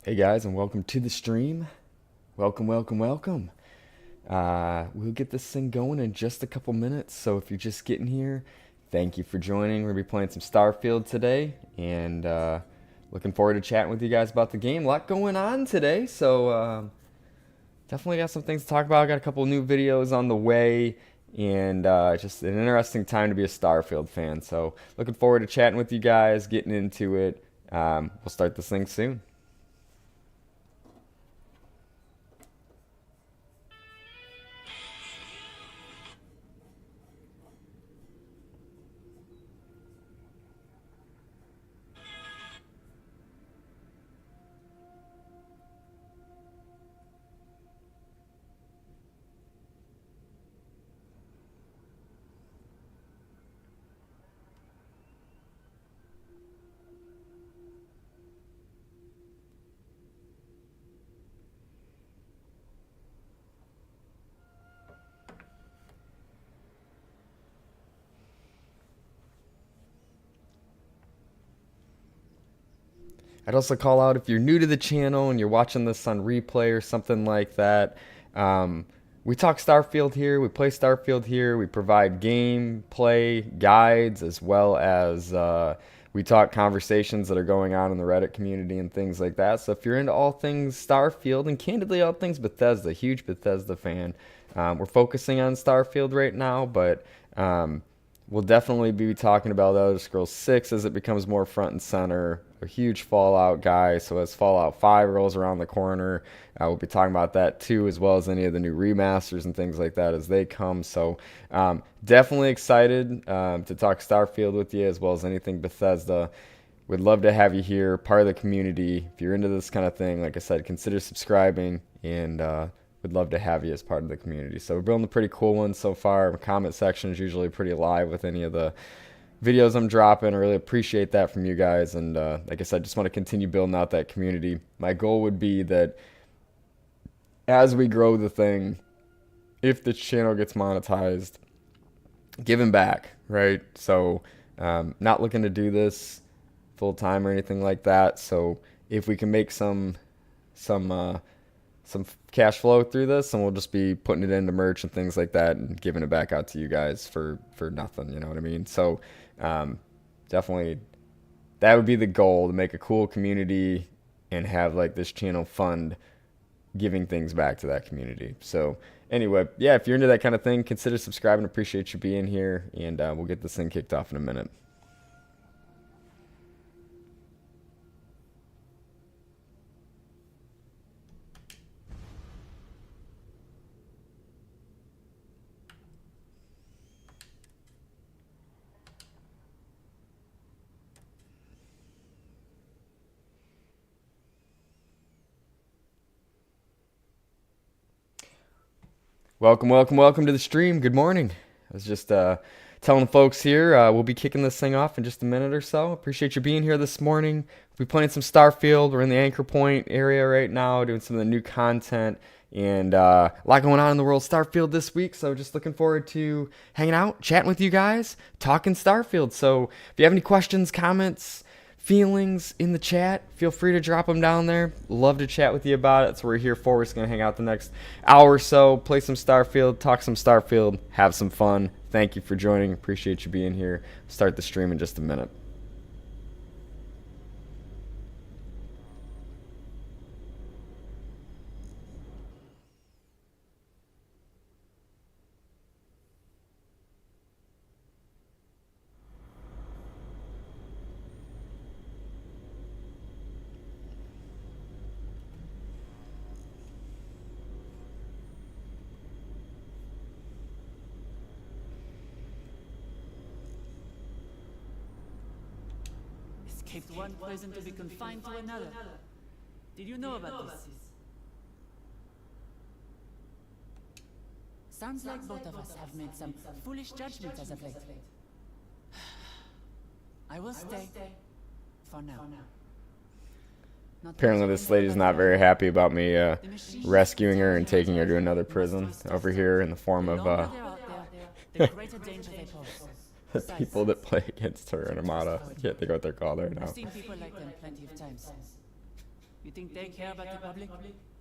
Hey guys, and welcome to the stream. Welcome, welcome, welcome. We'll get this thing going in just a couple minutes. So if you're just getting here, thank you for joining. We're gonna be playing some Starfield today, and looking forward to chatting with you guys about the game. A lot going on today, so definitely got some things to talk about. Got a couple new videos on the way, and just an interesting time to be a Starfield fan. So looking forward to chatting with you guys, getting into it. We'll start this thing soon. I'd also call out if you're new to the channel and you're watching this on replay or something like that. Um, we talk Starfield here, we play Starfield here, we provide gameplay guides as well as we talk conversations that are going on in the Reddit community and things like that. So if you're into all things Starfield and candidly all things Bethesda, huge Bethesda fan, we're focusing on Starfield right now, but we'll definitely be talking about Elder Scrolls 6 as it becomes more front and center. A huge Fallout guy, so as Fallout 5 rolls around the corner, we'll be talking about that too, as well as any of the new remasters and things like that as they come. So definitely excited to talk Starfield with you, as well as anything Bethesda. Would love to have you here, part of the community. If you're into this kind of thing, like I said, consider subscribing, and would love to have you as part of the community. So we're building a pretty cool one so far. The comment section is usually pretty alive with any of the videos I'm dropping. I really appreciate that from you guys. And like I said, just want to continue building out that community. My goal would be that as we grow the thing, if the channel gets monetized, giving back, right? So not looking to do this full time or anything like that. So if we can make some cash flow through this, and we'll just be putting it into merch and things like that and giving it back out to you guys for nothing, you know what I mean? So definitely that would be the goal, to make a cool community and have like this channel fund giving things back to that community. So anyway, yeah, if you're into that kind of thing, consider subscribing. Appreciate you being here, and we'll get this thing kicked off in a minute. Welcome, welcome, welcome to the stream. Good morning. I was just telling the folks here, we'll be kicking this thing off in just a minute or so. Appreciate you being here this morning. We'll be playing some Starfield. We're in the Anchor Point area right now, doing some of the new content, and a lot going on in the world of Starfield this week. So just looking forward to hanging out, chatting with you guys, talking Starfield. So if you have any questions, comments, feelings in the chat, feel free to drop them down there. Love to chat with you about it. That's what we're here for. We're just going to hang out the next hour or so, play some Starfield, talk some Starfield, have some fun. Thank you for joining. Appreciate you being here. Start the stream in just a minute. Escaped one prison to be confined to another. Did you know about this? Sounds like both of us have made some foolish judgments as of late. I will stay for now. Apparently this lady's not very happy about me rescuing her and taking her to another prison over here in the form of the greater danger they pose. the people that play against her in Armada. I can't think of what they're called right now. I've seen people like them plenty of times. You think they care about the public?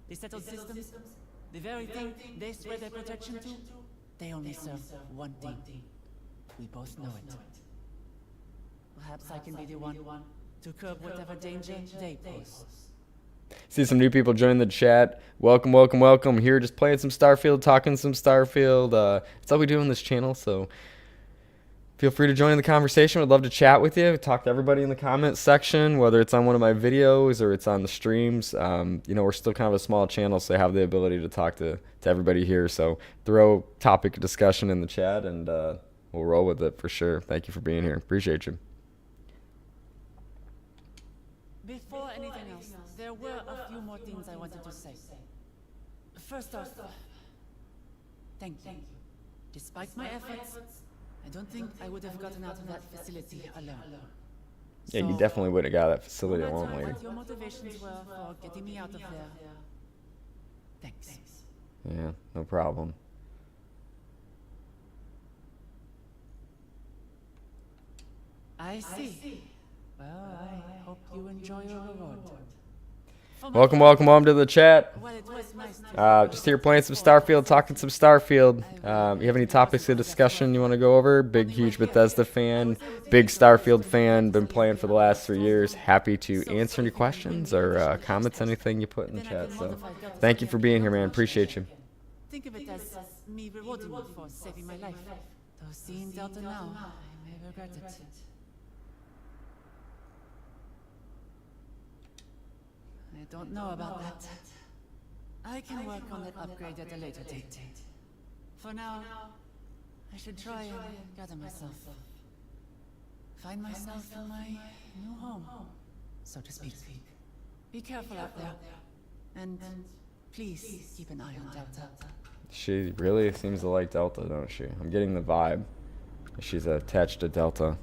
They settled systems? The very thing they swear their protection to? They only serve one thing. We both know it. Perhaps I can be the one to curb whatever danger they pose. See some new people join the chat. Welcome, welcome, welcome. Here just playing some Starfield, talking some Starfield. It's all we do on this channel, so feel free to join the conversation. We'd love to chat with you. Talk to everybody in the comments section, whether it's on one of my videos or it's on the streams. We're still kind of a small channel, so I have the ability to talk to everybody here. So throw topic of discussion in the chat, and we'll roll with it for sure. Thank you for being here. Appreciate you. Before anything else, there were a few more things I wanted to say. First off, thank you. Despite my efforts, I don't think I would have gotten out of that facility alone. Yeah, you definitely would have got that facility no alone, matter lady. what your motivations were for getting me out of there, thanks. Yeah, no problem. I see. Well, I hope you enjoy your reward. Welcome, welcome, welcome to the chat. Well, it was nice to Just here playing some Starfield, talking some Starfield. You have any topics of discussion you want to go over? Big, huge Bethesda fan, big Starfield fan, been playing for the last 3 years. Happy to answer any questions or comments, anything you put in the chat. So thank you for being here, man. Appreciate you. think of it as me rewarding you for saving my life. Though seeing Delta now, I may regret it. I don't know about that. I can work on that upgrade at a later date. For now, I should try and gather myself. Find myself in my new home, so to speak. Be careful out there. And please keep an eye on Delta. She really seems to like Delta, don't she? I'm getting the vibe. She's attached to Delta.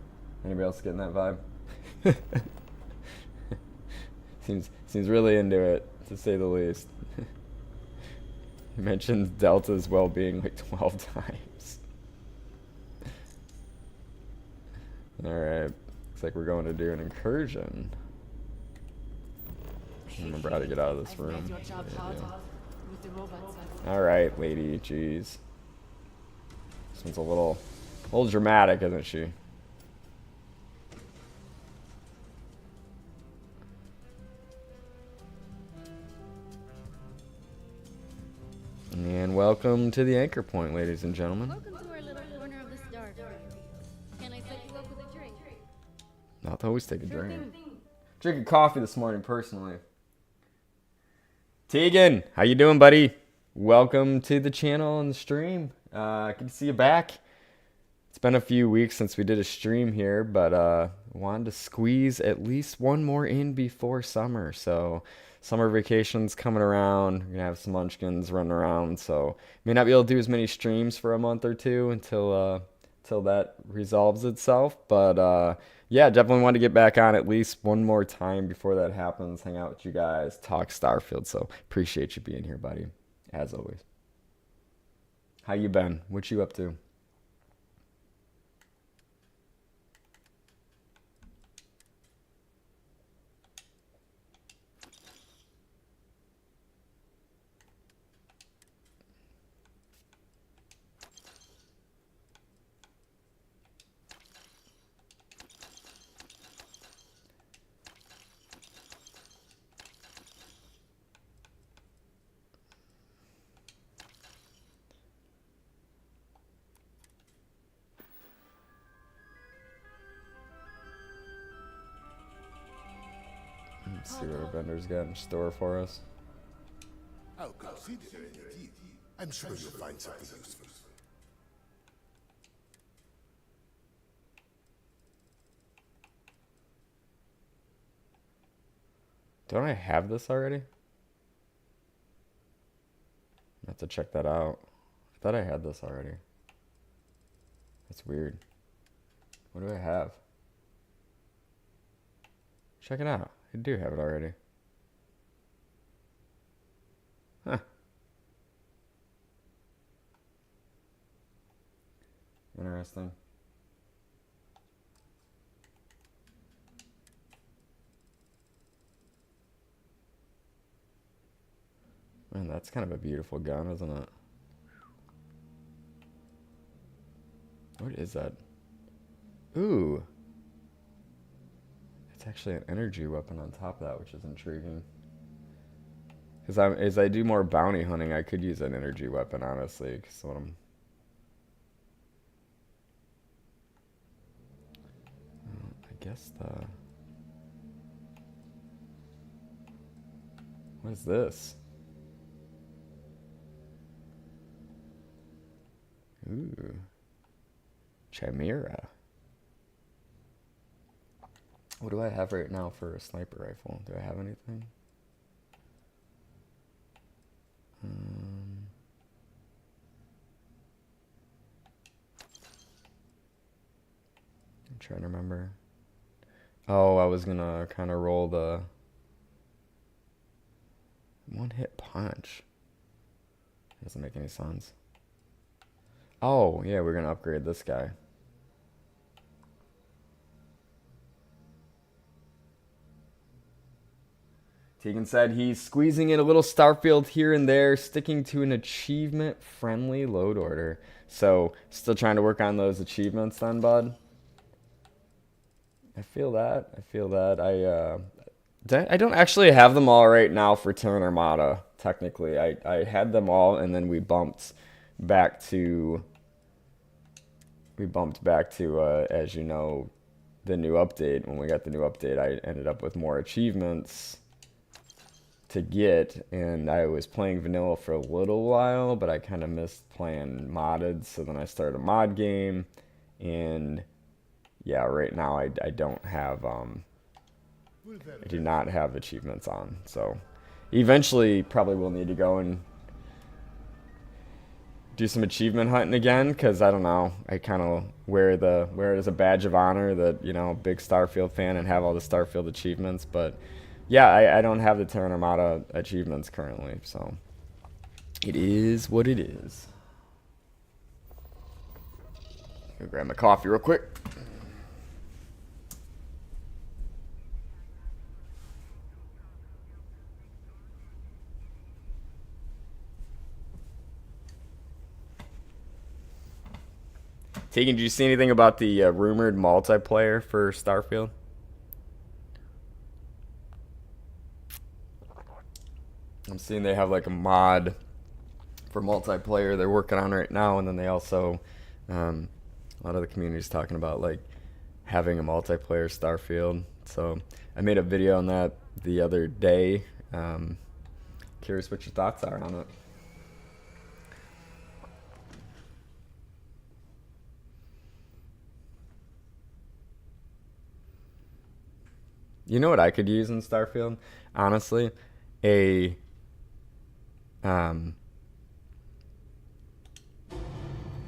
Anybody else getting that vibe? Seems really into it, to say the least. He mentions Delta's well-being like 12 times. Alright, looks like we're going to do an incursion. Remember how to get out of this room. Alright, lady, jeez. This one's a little dramatic, isn't she? And welcome to the anchor point, ladies and gentlemen. Welcome to our little corner of the Starfield. Can I set you up with a drink? I'll always take a drink. Drinking coffee this morning, personally. Tegan, how you doing, buddy? Welcome to the channel and the stream. Good to see you back. It's been a few weeks since we did a stream here, but wanted to squeeze at least one more in before summer. So summer vacation's coming around. We're gonna have some munchkins running around, so may not be able to do as many streams for a month or two until that resolves itself. But yeah, definitely want to get back on at least one more time before that happens. Hang out with you guys, talk Starfield. So appreciate you being here, buddy, as always. How you been? What you up to? Let's see what our vendor's got in store for us. I'll consider it indeed. I'm sure you'll find something useful. Don't I have this already? I have to check that out. I thought I had this already. That's weird. What do I have? Check it out. I do have it already. Huh. Interesting. That's kind of a beautiful gun, isn't it? What is that? Ooh. It's actually an energy weapon on top of that, which is intriguing. Because as I do more bounty hunting, I could use an energy weapon, honestly. Because when I'm... I guess the... What is this? Ooh. Chimera. What do I have right now for a sniper rifle? Do I have anything? I'm trying to remember. Oh, I was gonna kind of roll the one-hit punch. Doesn't make any sense. Oh, yeah, we're gonna upgrade this guy. Tegan said he's squeezing in a little Starfield here and there, sticking to an achievement-friendly load order. So, still trying to work on those achievements then, bud? I feel that. I feel that. I don't actually have them all right now for Terran Armada, technically. I had them all, and then we bumped back to, as you know, the new update. When we got the new update, I ended up with more achievements to get, and I was playing vanilla for a little while, but I kind of missed playing modded, so then I started a mod game, and yeah, right now I don't have, I do not have achievements on, so eventually probably will need to go and do some achievement hunting again, because I don't know, I kind of wear it as a badge of honor that, you know, big Starfield fan and have all the Starfield achievements, but yeah, I don't have the Terran Armada achievements currently, so it is what it is. Go grab my coffee real quick. Tegan, did you see anything about the rumored multiplayer for Starfield? I'm seeing they have like a mod for multiplayer they're working on right now, and then they also, a lot of the community's talking about like having a multiplayer Starfield. So I made a video on that the other day. Curious what your thoughts are on it. You know what I could use in Starfield? Honestly, a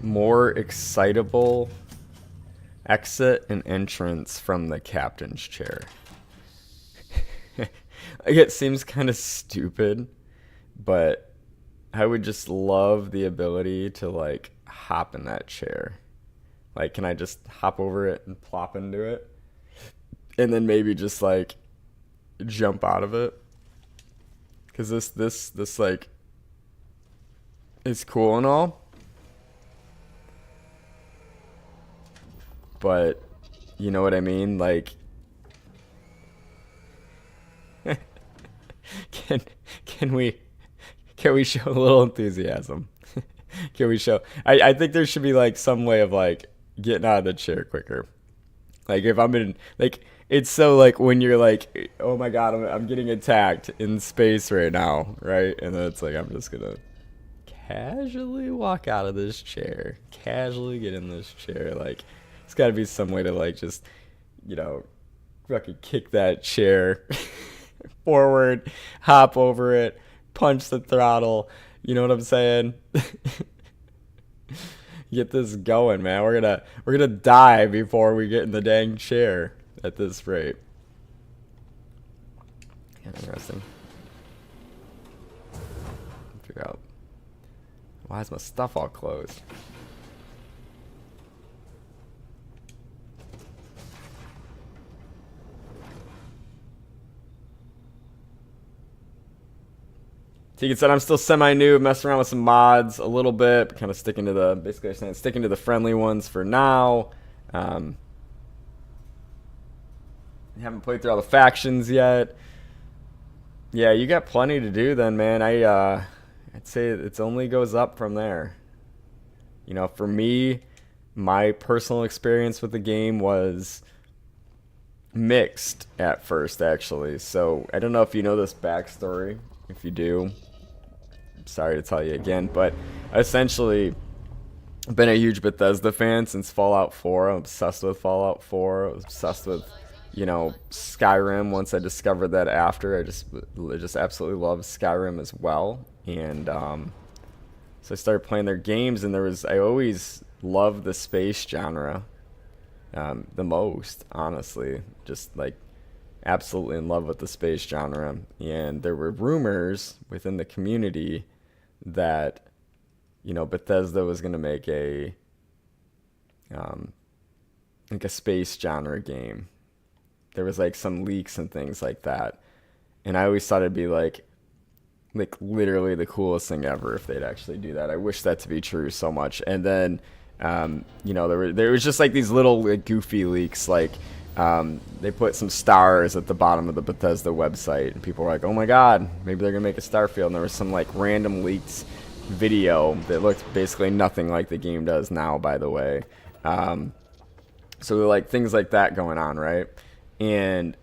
more excitable exit and entrance from the captain's chair. Like, it seems kind of stupid, but I would just love the ability to like hop in that chair. Like, can I just hop over it and plop into it? And then maybe just like jump out of it? Because this like is cool and all, but you know what I mean? Like, can can we show a little enthusiasm? Can we show? I think there should be like some way of like getting out of the chair quicker. Like if I'm in like, it's so like when you're like, oh my god, I'm getting attacked in space right now, right? And then it's like I'm just gonna casually walk out of this chair, casually get in this chair. Like, it's got to be some way to like just, you know, fucking kick that chair forward, hop over it, punch the throttle. You know what I'm saying? Get this going, man. We're gonna die before we get in the dang chair at this rate. Yeah, interesting. Figure out why is my stuff all closed. Tegan said, I'm still semi-new, messing around with some mods a little bit, kind of sticking to the, basically saying, sticking to the friendly ones for now. Haven't played through all the factions yet. Yeah, you got plenty to do then, man. I'd say it only goes up from there. You know, for me, my personal experience with the game was mixed at first, actually. So I don't know if you know this backstory. If you do, I'm sorry to tell you again, but essentially, I've been a huge Bethesda fan since Fallout 4. I'm obsessed with Fallout 4. I was obsessed with, you know, Skyrim. Once I discovered that after, I just absolutely love Skyrim as well. And so I started playing their games, and I always loved the space genre the most, honestly. Just like absolutely in love with the space genre. And there were rumors within the community that, you know, Bethesda was going to make like a space genre game. There was like some leaks and things like that. And I always thought it'd be like literally the coolest thing ever if they'd actually do that. I wish that to be true so much. And then, you know, there was just like these little like, goofy leaks, like they put some stars at the bottom of the Bethesda website, and people were like, "Oh my God, maybe they're gonna make a Starfield." And there was some like random leaked video that looked basically nothing like the game does now, by the way. So like things like that going on, right? And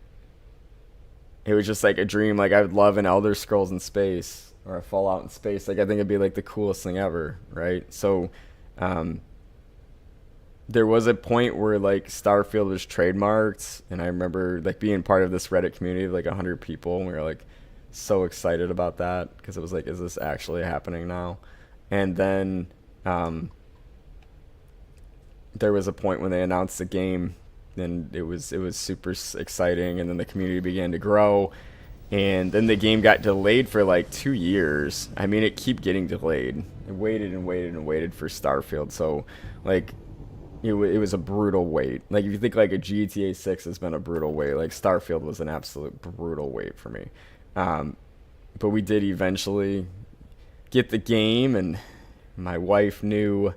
it was just like a dream. Like I would love an Elder Scrolls in space or a Fallout in space. Like I think it'd be like the coolest thing ever, right? So there was a point where like Starfield was trademarked, and I remember like being part of this Reddit community of like 100 people, and we were like so excited about that because it was like, is this actually happening now? And then there was a point when they announced the game, and it was super exciting, and then the community began to grow, and then the game got delayed for like 2 years. I mean, it kept getting delayed. It waited and waited and waited for Starfield. So like it was a brutal wait. Like if you think like a GTA 6 has been a brutal wait, like Starfield was an absolute brutal wait for me. But we did eventually get the game, and my wife knew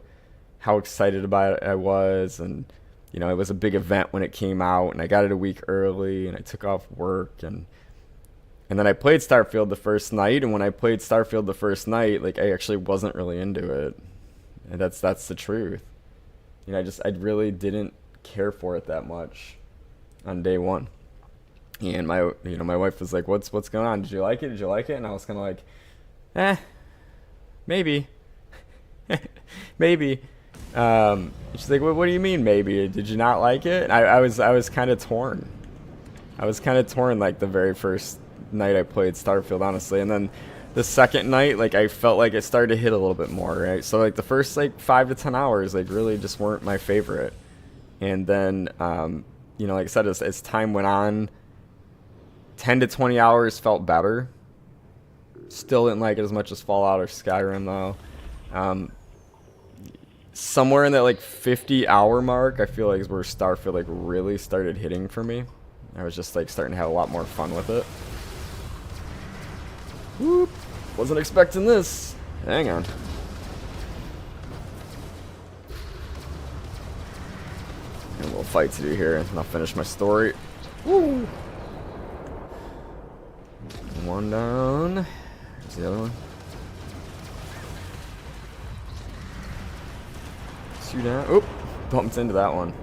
how excited about it I was, and you know, it was a big event when it came out, and I got it a week early, and I took off work, and then I played Starfield the first night, and when I played Starfield the first night, like I actually wasn't really into it. And that's the truth. You know, I really didn't care for it that much on day one. And my wife was like, "What's going on? Did you like it? Did you like it?" And I was kind of like, maybe, maybe. She's like, what do you mean maybe? Did you not like it? And I was kind of torn. I was kind of torn like the very first night I played Starfield, honestly. And then the second night, like I felt like it started to hit a little bit more, right? So like the first like 5 to 10 hours, like really just weren't my favorite. And then, you know, like I said, as time went on, 10 to 20 hours felt better. Still didn't like it as much as Fallout or Skyrim though. Somewhere in that like 50-hour mark, I feel like is where Starfield like really started hitting for me. I was just like starting to have a lot more fun with it. Whoop! Wasn't expecting this. Hang on. And a little fight to do here, and I'll finish my story. Woo! One down. There's the other one. Two down. Oop! Bumped into that one.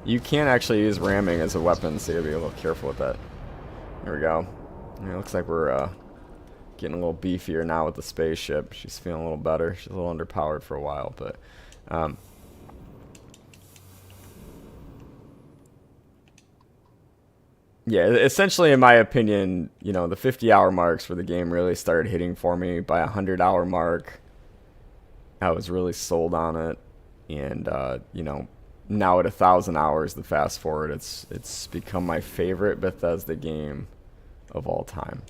You can actually use ramming as a weapon, so you gotta be a little careful with that. There we go. It looks like we're getting a little beefier now with the spaceship. She's feeling a little better. She's a little underpowered for a while, but yeah, essentially, in my opinion, you know, the 50-hour marks where the game really started hitting for me. By 100-hour mark, I was really sold on it, and you know, now at 1,000 hours, the fast forward, it's become my favorite Bethesda game of all time.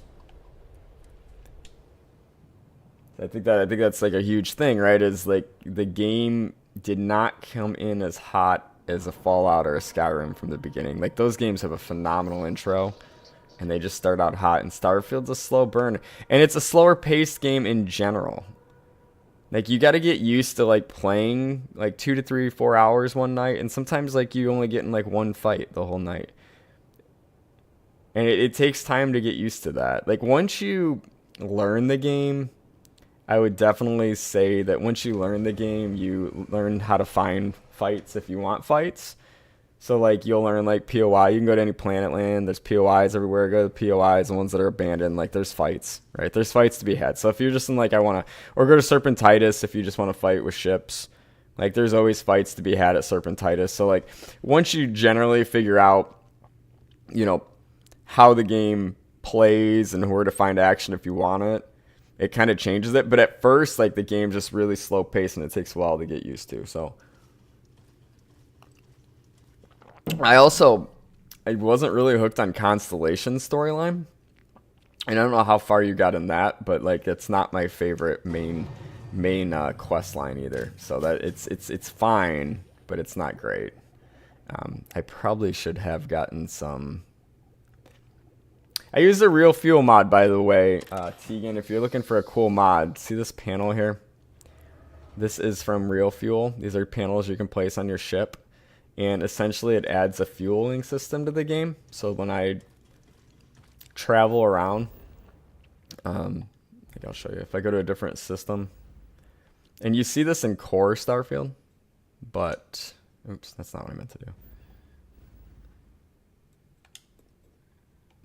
I think that's like a huge thing, right? Is like the game did not come in as hot as a Fallout or a Skyrim from the beginning. Like those games have a phenomenal intro, and they just start out hot. And Starfield's a slow burn, and it's a slower paced game in general. Like, you got to get used to like playing like 2 to 3, 4 hours one night, and sometimes like you only get in like one fight the whole night. And it takes time to get used to that. Like, once you learn the game, I would definitely say that once you learn the game, you learn how to find fights if you want fights. So, like, you'll learn, like, POI. You can go to any planet land. There's POIs everywhere. Go to POIs, the ones that are abandoned. Like, there's fights, right? There's fights to be had. So if you're just in, like, I want to... Or go to Serpentitis if you just want to fight with ships. Like, there's always fights to be had at Serpentitis. So, like, once you generally figure out, you know, how the game plays and where to find action if you want it, it kind of changes it. But at first, like, the game's just really slow paced and it takes a while to get used to. So I wasn't really hooked on Constellation storyline, and I don't know how far you got in that, but like, it's not my favorite main quest line either. So that it's fine, but it's not great. I probably should have gotten some. I use the Real Fuel mod, by the way, Tegan. If you're looking for a cool mod, see this panel here? This is from Real Fuel. These are panels you can place on your ship, and essentially it adds a fueling system to the game. So when I travel around, I think I'll show you. If I go to a different system, and you see this in Core Starfield, but oops, that's not what I meant to do.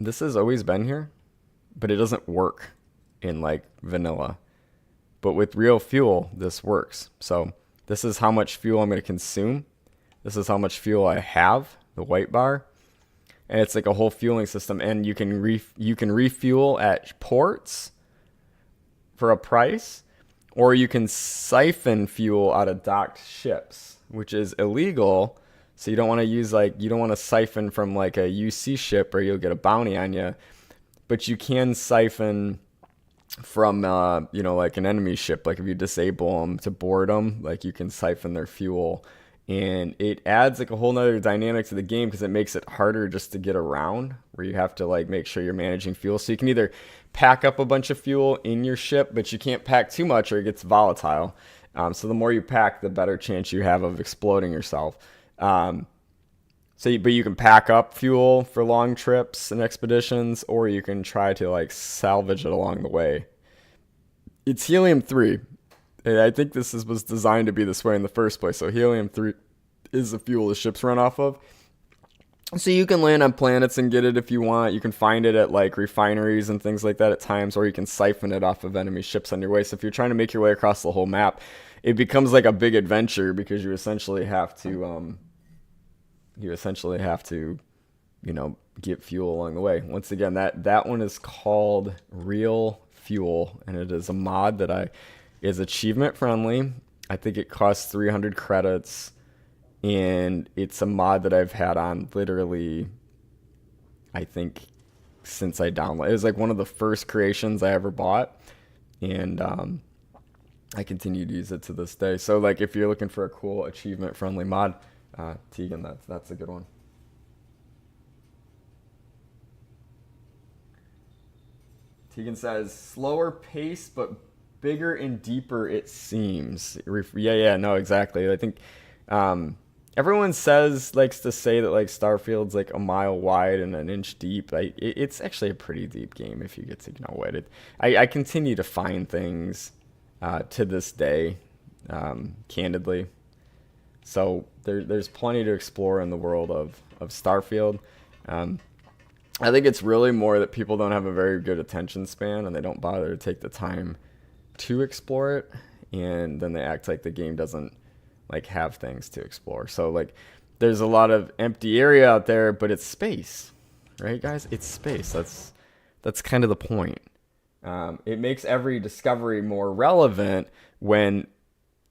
This has always been here, but it doesn't work in like vanilla. But with Real Fuel, this works. So this is how much fuel I'm going to consume. This is how much fuel I have, the white bar. And it's like a whole fueling system. And you can refuel at ports for a price, or you can siphon fuel out of docked ships, which is illegal. So you don't want to use you don't want to siphon from like a UC ship or you'll get a bounty on you. But you can siphon from, like an enemy ship. Like if you disable them to board them, like you can siphon their fuel. And it adds like a whole nother dynamic to the game because it makes it harder just to get around, where you have to like make sure you're managing fuel. So you can either pack up a bunch of fuel in your ship, but you can't pack too much or it gets volatile. So the more you pack, the better chance you have of exploding yourself. But you can pack up fuel for long trips and expeditions, or you can try to like salvage it along the way. It's helium-3. And I think this was designed to be this way in the first place. So helium-3 is the fuel the ships run off of. So you can land on planets and get it if you want. You can find it at like refineries and things like that at times, or you can siphon it off of enemy ships on your way. So if you're trying to make your way across the whole map, it becomes like a big adventure because you essentially have to get fuel along the way. Once again, that one is called Real Fuel, and it is a mod that is achievement friendly. I think it costs 300 credits, and it's a mod that I've had on literally, I think, since I downloaded. It was like one of the first creations I ever bought, and I continue to use it to this day. So like, if you're looking for a cool achievement friendly mod, Tegan, that's a good one. Tegan says, slower pace, but bigger and deeper it seems. Yeah, no, exactly. I think everyone likes to say that like Starfield's like a mile wide and an inch deep. It's actually a pretty deep game if you get to know it. I continue to find things to this day, candidly. So there's plenty to explore in the world of Starfield. I think it's really more that people don't have a very good attention span and they don't bother to take the time to explore it, and then they act like the game doesn't like have things to explore. So like, there's a lot of empty area out there, but it's space, right, guys? It's space. That's kind of the point. It makes every discovery more relevant when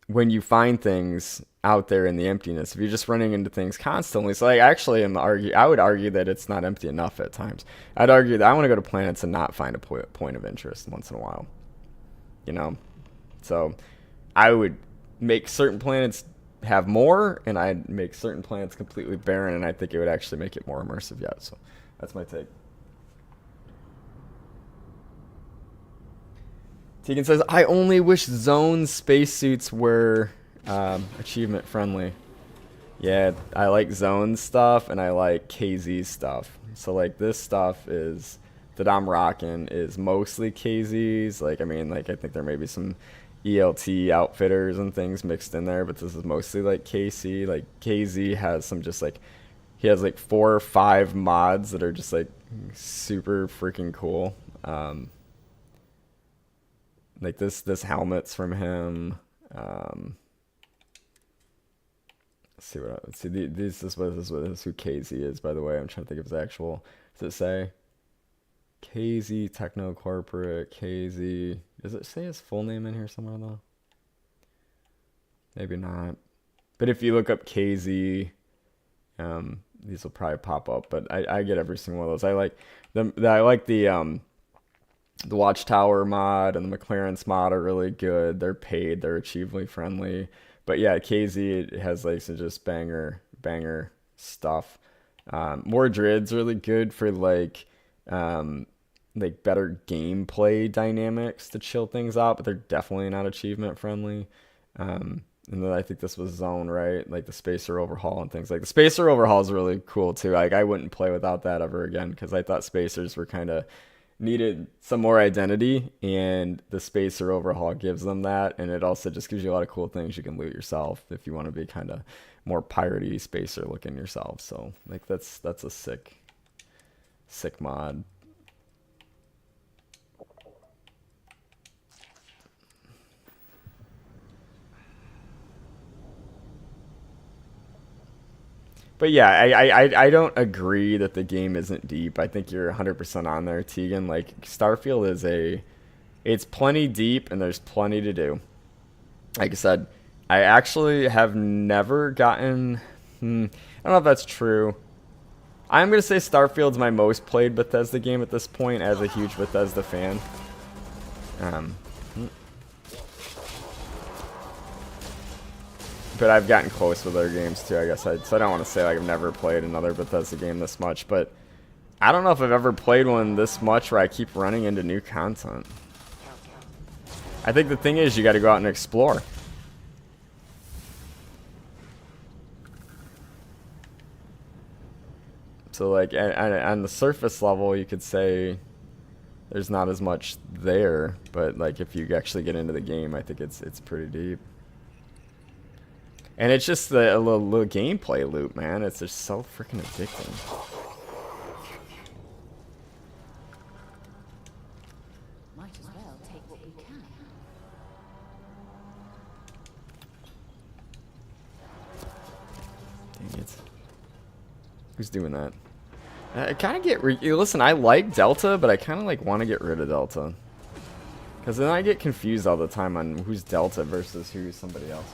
you find things out there in the emptiness. If you're just running into things constantly, so I would argue that it's not empty enough at times. I'd argue that I want to go to planets and not find a point of interest once in a while. So I would make certain planets have more, and I'd make certain planets completely barren, and I think it would actually make it more immersive yet. So that's my take. Tegan says, I only wish Zone spacesuits were achievement friendly. Yeah, I like Zone stuff and I like KZ stuff. So like this stuff is that I'm rocking is mostly KZs. Like I mean, like I think there may be some ELT outfitters and things mixed in there, but this is mostly like KC. Like KZ has some just like he has like 4 or 5 mods that are just like super freaking cool. Like this helmet's from him. Let's see what. Let's see. This is who KZ is. By the way, I'm trying to think of his actual. Does it say KZ Techno Corporate KZ? Does it say his full name in here somewhere though? Maybe not. But if you look up KZ, these will probably pop up. But I get every single one of those. I like the Watchtower mod and the McLaren's mod are really good. They're paid. They're achievably friendly. But yeah, KZ it has like some just banger stuff. Mordred's really good for like better gameplay dynamics to chill things out, but they're definitely not achievement friendly. And then I think this was Zone, right? Like the Spacer Overhaul and things like the Spacer Overhaul is really cool too. Like I wouldn't play without that ever again because I thought Spacers were kind of needed some more identity, and the Spacer Overhaul gives them that, and it also just gives you a lot of cool things you can loot yourself if you want to be kind of more piratey Spacer looking yourself. So like that's a sick mod. But yeah, I don't agree that the game isn't deep. I think you're 100% on there, Tegan. Like Starfield it's plenty deep and there's plenty to do. Like I said, I actually have never gotten. I don't know if that's true. I'm gonna say Starfield's my most played Bethesda game at this point, as a huge Bethesda fan. But I've gotten close with other games too, I guess. So I don't want to say like I've never played another Bethesda game this much, but I don't know if I've ever played one this much where I keep running into new content. I think the thing is you got to go out and explore. So like on the surface level, you could say there's not as much there, but like if you actually get into the game, I think it's pretty deep. And it's just a little gameplay loop, man. It's just so freaking addicting. Might as well take what we can. Dang it. Who's doing that? I kind of get... Listen, I like Delta, but I kind of like want to get rid of Delta. Because then I get confused all the time on who's Delta versus who's somebody else.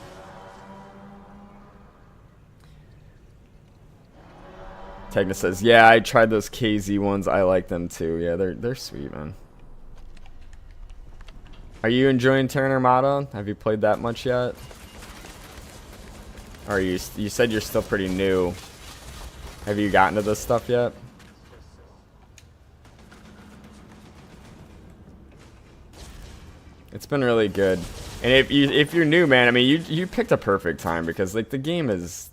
Tegna says, yeah, I tried those KZ ones. I like them too. Yeah, they're sweet, man. Are you enjoying Terra Armada? Have you played that much yet? Or you said you're still pretty new. Have you gotten to this stuff yet? It's been really good. And if you're new, man, I mean, you picked a perfect time because like the game is...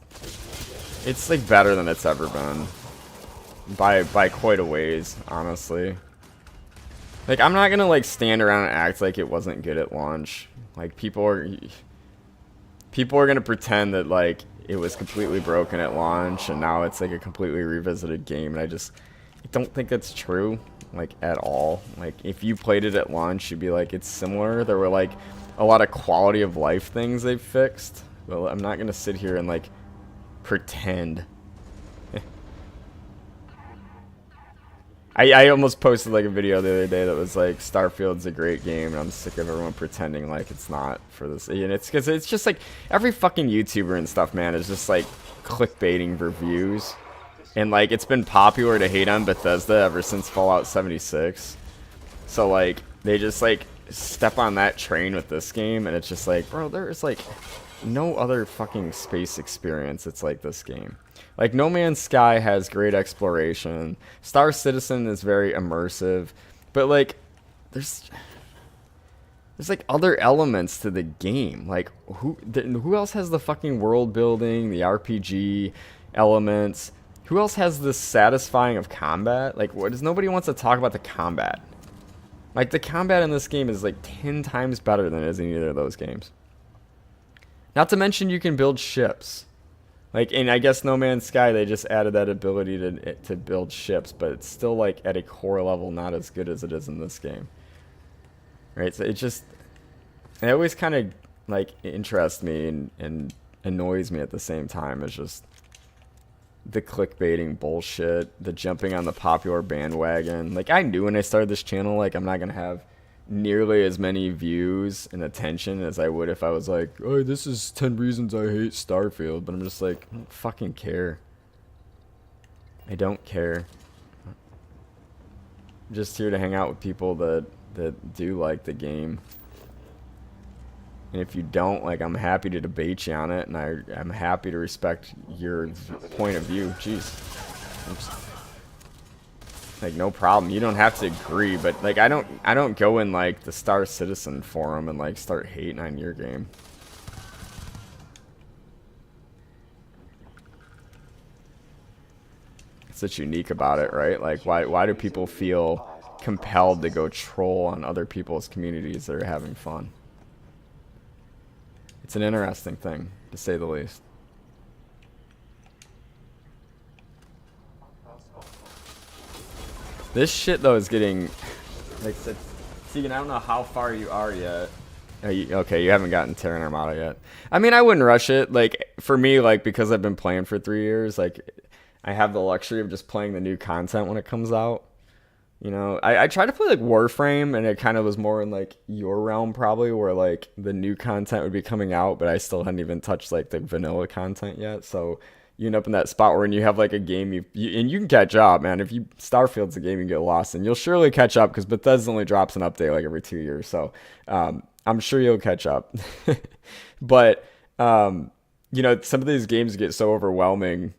It's like better than it's ever been, by quite a ways, honestly. Like I'm not gonna like stand around and act like it wasn't good at launch. Like people are gonna pretend that like it was completely broken at launch and now it's like a completely revisited game, and I don't think that's true, like at all. Like if you played it at launch, you'd be like it's similar. There were like a lot of quality of life things they've fixed. Well, I'm not gonna sit here and like pretend. I almost posted like a video the other day that was like Starfield's a great game and I'm sick of everyone pretending like it's not for this, and it's because it's just like every fucking YouTuber and stuff, man, is just like clickbaiting for views, and like it's been popular to hate on Bethesda ever since Fallout 76, so like they just like step on that train with this game, and it's just like, bro, there's like no other fucking space experience it's like this game. Like No Man's Sky has great exploration, Star Citizen is very immersive, but like there's there's like other elements to the game. Like who else has the fucking world building, the RPG elements? Who else has this satisfying of combat? Like, what does nobody wants to talk about the combat? Like, the combat in this game is like 10 times better than it is in either of those games. Not to mention you can build ships. Like, in I guess No Man's Sky, they just added that ability to build ships, but it's still like at a core level not as good as it is in this game. Right? So it always kind of like interests me and annoys me at the same time. It's just the clickbaiting bullshit, the jumping on the popular bandwagon. Like, I knew when I started this channel, like, I'm not gonna have nearly as many views and attention as I would if I was like, oh, this is 10 reasons I hate Starfield. But I'm just like, I don't fucking care. I don't care. I'm just here to hang out with people that do like the game. And if you don't, like, I'm happy to debate you on it, and I'm happy to respect your point of view. Jeez. Oops. Like, no problem. You don't have to agree, but like, I don't go in like the Star Citizen forum and like start hating on your game. It's what's unique about it, right? Like, why do people feel compelled to go troll on other people's communities that are having fun? It's an interesting thing, to say the least. This shit, though, is getting... Like, Tegan, I don't know how far you are yet. Okay, you haven't gotten Terran Armada yet. I mean, I wouldn't rush it. Like, for me, like, because I've been playing for 3 years, like, I have the luxury of just playing the new content when it comes out. You know, I tried to play like Warframe, and it kind of was more in like your realm probably, where like the new content would be coming out, but I still hadn't even touched like the vanilla content yet. So you end up in that spot where when you have like a game, and you can catch up, man. If you Starfield's a game you get lost in, you'll surely catch up because Bethesda only drops an update like every 2 years. So I'm sure you'll catch up. But you know, some of these games get so overwhelming.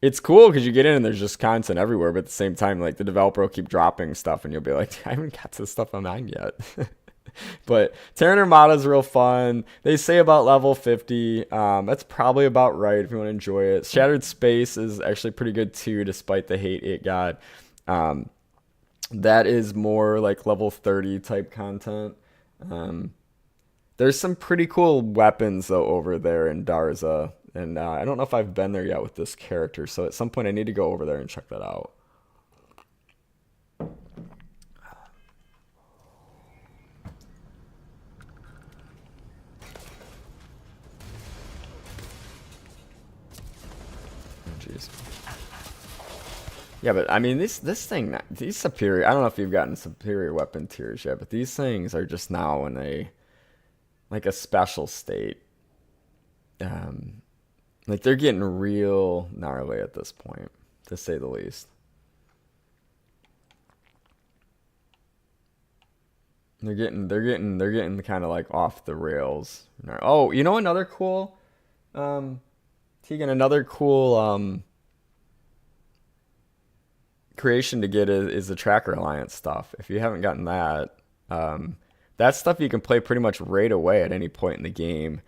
It's cool because you get in and there's just content everywhere, but at the same time, like, the developer will keep dropping stuff and you'll be like, I haven't got to the stuff I'm on yet. But Terran Armada is real fun. They say about level 50. That's probably about right if you want to enjoy it. Shattered Space is actually pretty good too, despite the hate it got. That is more like level 30 type content. There's some pretty cool weapons though over there in Darza. And I don't know if I've been there yet with this character, so at some point I need to go over there and check that out. Jeez. Yeah, but I mean, these superior. I don't know if you've gotten superior weapon tiers yet, but these things are just now in a special state. Like, they're getting real gnarly at this point, to say the least. They're getting kind of like off the rails. Oh, you know another cool, Tegan, another cool creation to get is the Tracker Alliance stuff. If you haven't gotten that, that stuff you can play pretty much right away at any point in the game.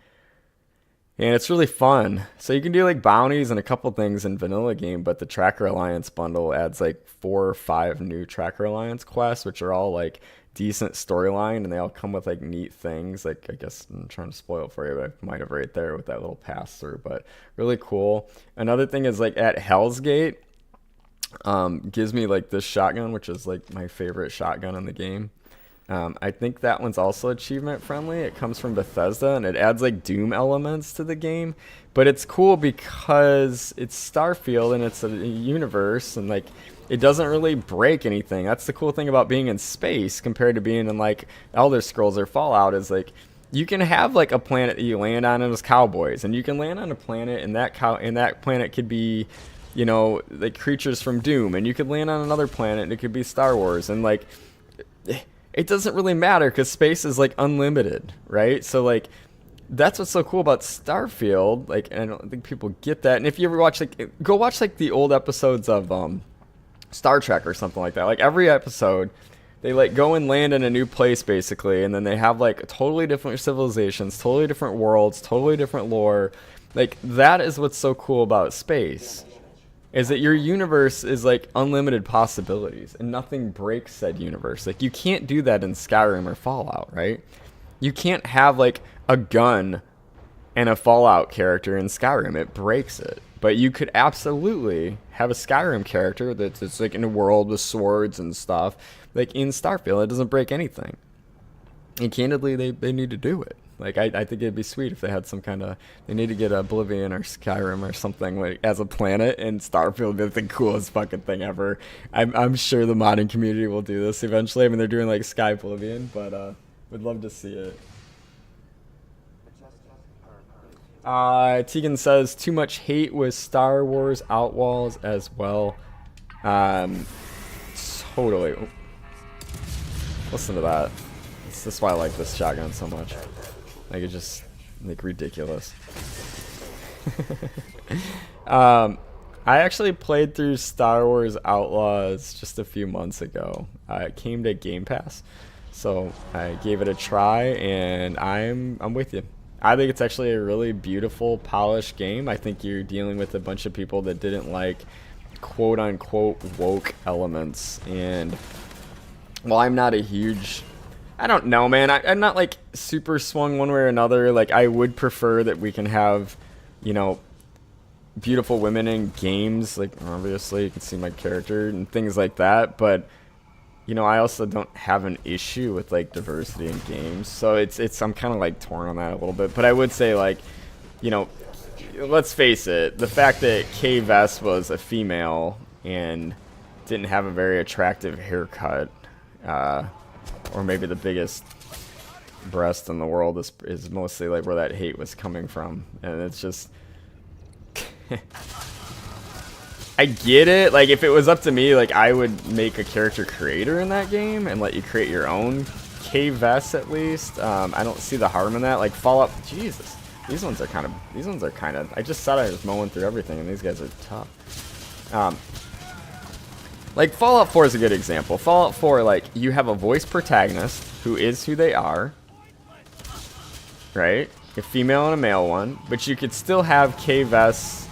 And it's really fun. So you can do like bounties and a couple things in vanilla game, but the Tracker Alliance bundle adds like 4 or 5 new Tracker Alliance quests, which are all like decent storyline, and they all come with like neat things. Like, I guess I'm trying to spoil it for you, but I might have right there with that little pass through, but really cool. Another thing is like at Hell's Gate, gives me like this shotgun, which is like my favorite shotgun in the game. I think that one's also achievement friendly. It comes from Bethesda and it adds like Doom elements to the game, but it's cool because it's Starfield and it's a universe, and like it doesn't really break anything. That's the cool thing about being in space compared to being in like Elder Scrolls or Fallout, is like you can have like a planet that you land on as cowboys, and you can land on a planet and that planet could be, you know, like creatures from Doom, and you could land on another planet and it could be Star Wars, and like it doesn't really matter because space is like unlimited, right? So like that's what's so cool about Starfield. Like, and I don't think people get that. And if you ever watch go watch like the old episodes of Star Trek or something like that. Like every episode, they like go and land in a new place basically, and then they have like totally different civilizations, totally different worlds, totally different lore. Like that is what's so cool about space, is that your universe is like unlimited possibilities and nothing breaks said universe. Like you can't do that in Skyrim or Fallout, right? You can't have like a gun and a Fallout character in Skyrim. It breaks it. But you could absolutely have a Skyrim character that's like in a world with swords and stuff, like in Starfield. It doesn't break anything. And candidly, they need to do it. Like I think it'd be sweet if they had some kind of, they need to get Oblivion or Skyrim or something like as a planet, and Starfield would be the coolest fucking thing ever. I'm sure the modding community will do this eventually. I mean, they're doing like Sky Oblivion, but would love to see it. Tegan says too much hate with Star Wars Outlaws as well. Totally. Listen to that. This is why I like this shotgun so much. Like it's just like ridiculous. I actually played through Star Wars Outlaws just a few months ago. It came to Game Pass, so I gave it a try, and I'm with you. I think it's actually a really beautiful, polished game. I think you're dealing with a bunch of people that didn't like quote-unquote woke elements, and while I'm not a huge, I don't know, man, I'm not like super swung one way or another. Like I would prefer that we can have, you know, beautiful women in games. Like obviously you can see my character and things like that, but you know, I also don't have an issue with like diversity in games. So it's I'm kind of like torn on that a little bit. But I would say, like, you know, let's face it, the fact that Kay Vess was a female and didn't have a very attractive haircut, or maybe the biggest breast in the world is mostly like where that hate was coming from. And it's just I get it. Like, if it was up to me, like, I would make a character creator in that game and let you create your own K-Vest at least. I don't see the harm in that. Like, Fallout, Jesus. These ones are kind of, I just said I was mowing through everything, and these guys are tough. Like, Fallout 4 is a good example. Fallout 4, like, you have a voice protagonist who is who they are, right? A female and a male one, but you could still have K-Vest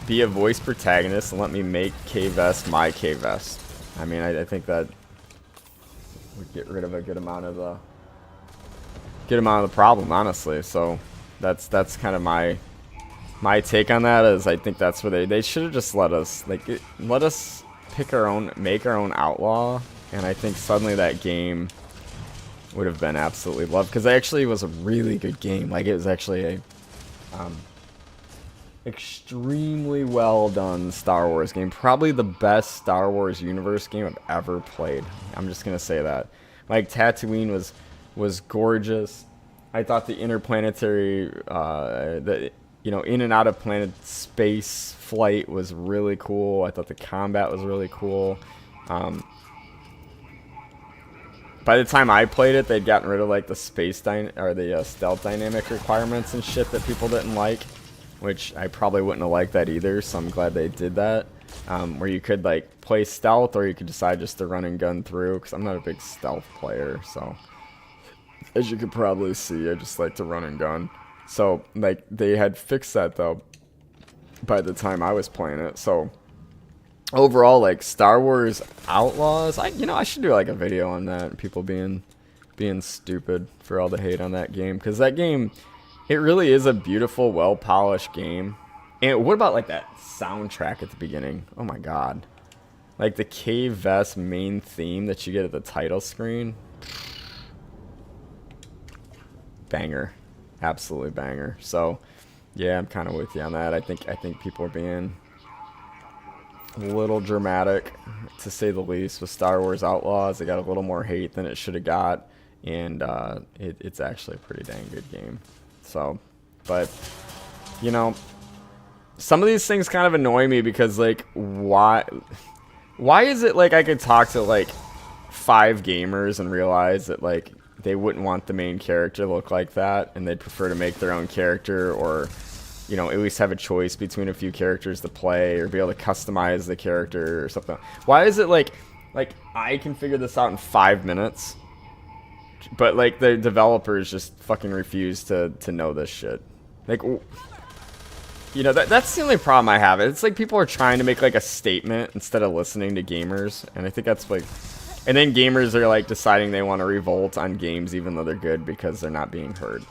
be a voice protagonist and let me make K-Vest my K-Vest. I mean, I think that would get rid of a good amount of the problem, honestly. So that's kind of my take on that. Is I think that's where they should have just let us pick our own, make our own outlaw, and I think suddenly that game would have been absolutely loved, because it actually was a really good game. Like, it was actually a extremely well done Star Wars game. Probably the best Star Wars universe game I've ever played. I'm just gonna say that. Like, Tatooine was gorgeous. I thought the interplanetary, in and out of planet space flight was really cool. I thought the combat was really cool. By the time I played it, they'd gotten rid of like the the stealth dynamic requirements and shit that people didn't like, which I probably wouldn't have liked that either, so I'm glad they did that. Where you could like play stealth, or you could decide just to run and gun through, because I'm not a big stealth player, so as you could probably see, I just like to run and gun. So like, they had fixed that though by the time I was playing it. So overall, like, Star Wars Outlaws, I should do like a video on that, people being stupid for all the hate on that game, because that game, it really is a beautiful, well-polished game. And what about, like, that soundtrack at the beginning? Oh, my God. Like, the K-Vest main theme that you get at the title screen. Banger. Absolutely banger. So, yeah, I'm kind of with you on that. I think people are being a little dramatic, to say the least, with Star Wars Outlaws. It got a little more hate than it should have got. And it's actually a pretty dang good game. So, but, some of these things kind of annoy me, because, like, why is it, like, I could talk to, like, 5 gamers and realize that, like, they wouldn't want the main character to look like that, and they'd prefer to make their own character, or, at least have a choice between a few characters to play, or be able to customize the character or something. Why is it, like, Like, I can figure this out in 5 minutes, but like the developers just fucking refuse to know this shit. Like, that's the only problem I have. It's like people are trying to make like a statement instead of listening to gamers, and I think that's like, and then gamers are like deciding they want to revolt on games even though they're good because they're not being heard.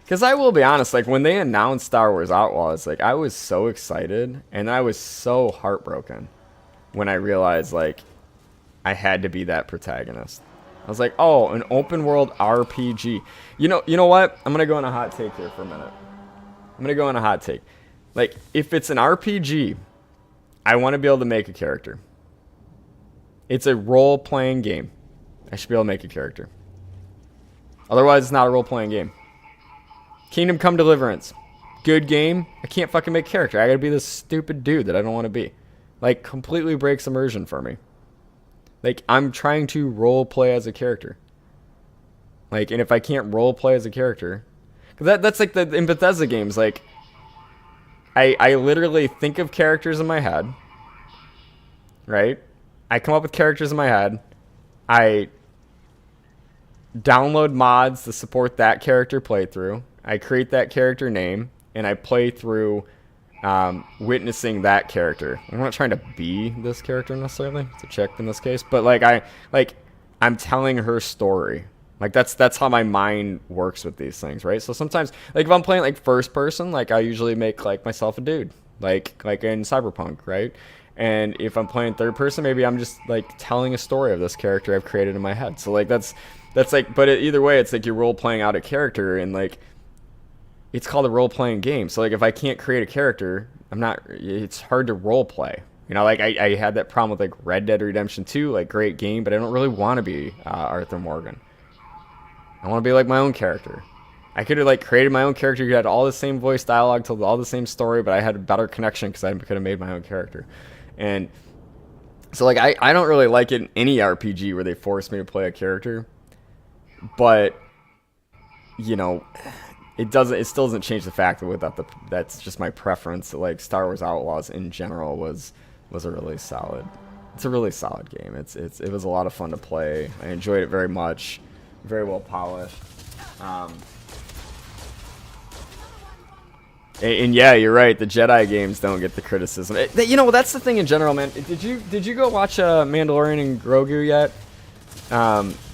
Because I will be honest, like when they announced Star Wars Outlaws, like I was so excited and I was so heartbroken when I realized like I had to be that protagonist. I was like, oh, an open world RPG. You know what? I'm gonna go on a hot take here for a minute. I'm gonna go on a hot take. Like, if it's an RPG, I want to be able to make a character. It's a role-playing game. I should be able to make a character. Otherwise, it's not a role-playing game. Kingdom Come Deliverance. Good game. I can't fucking make a character. I gotta be this stupid dude that I don't want to be. Like, completely breaks immersion for me. Like, I'm trying to role-play as a character. Like, and if I can't role-play as a character... That's like in Bethesda games, like... I literally think of characters in my head. Right? I come up with characters in my head. I download mods to support that character playthrough. I create that character name, and I play through witnessing that character. I'm not trying to be this character necessarily. It's a chick in this case, but I'm telling her story. Like that's how my mind works with these things, right? So sometimes, like if I'm playing like first person, like I usually make like myself a dude, like in Cyberpunk, right? And if I'm playing third person, maybe I'm just like telling a story of this character I've created in my head. So like that's like, but either way, it's like you're role playing out a character, and like it's called a role playing game. So like if I can't create a character, it's hard to role play. You know, like I had that problem with like Red Dead Redemption 2, like great game, but I don't really want to be Arthur Morgan. I want to be like my own character. I could have like created my own character. You had all the same voice dialogue, told all the same story, but I had a better connection because I could have made my own character. And so like I don't really like it in any RPG where they force me to play a character. But you know, it still doesn't change the fact that that's just my preference. Like Star Wars Outlaws in general was a really solid. It's a really solid game. It was a lot of fun to play. I enjoyed it very much. Very well polished. And yeah, you're right. The Jedi games don't get the criticism. That's the thing in general, man. Did you go watch Mandalorian and Grogu yet?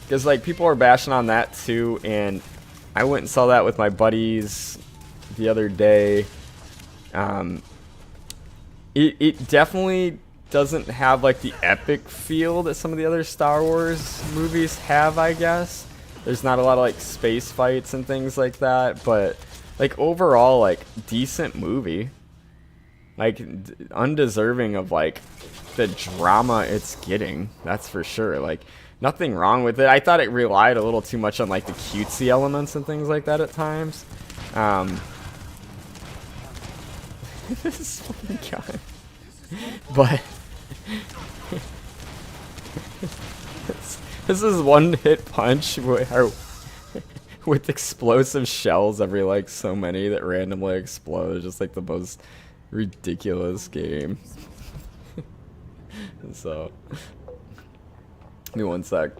Because like people are bashing on that too, and I went and saw that with my buddies the other day. It definitely doesn't have like the epic feel that some of the other Star Wars movies have, I guess. There's not a lot of like space fights and things like that, but like overall, like decent movie. Like undeserving of like the drama it's getting, that's for sure. Like nothing wrong with it. I thought it relied a little too much on like the cutesy elements and things like that at times. This fucking guy. But this is one hit punch with explosive shells every like so many that randomly explode. Just like the most ridiculous game. So, give me one sec.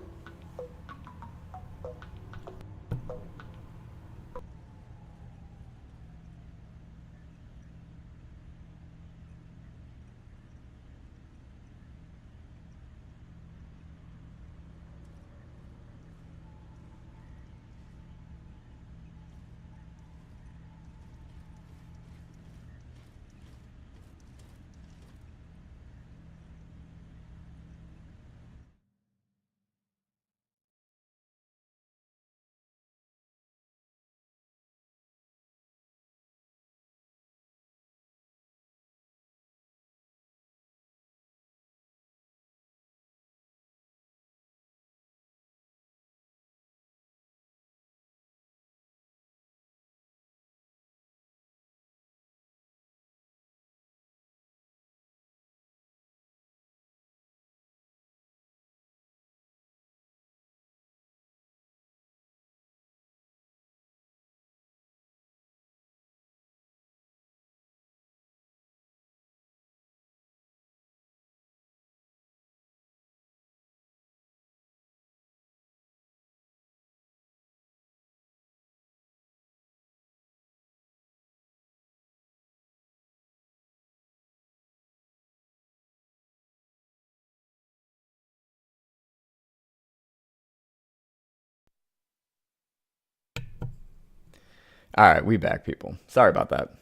All right, we back, people. Sorry about that.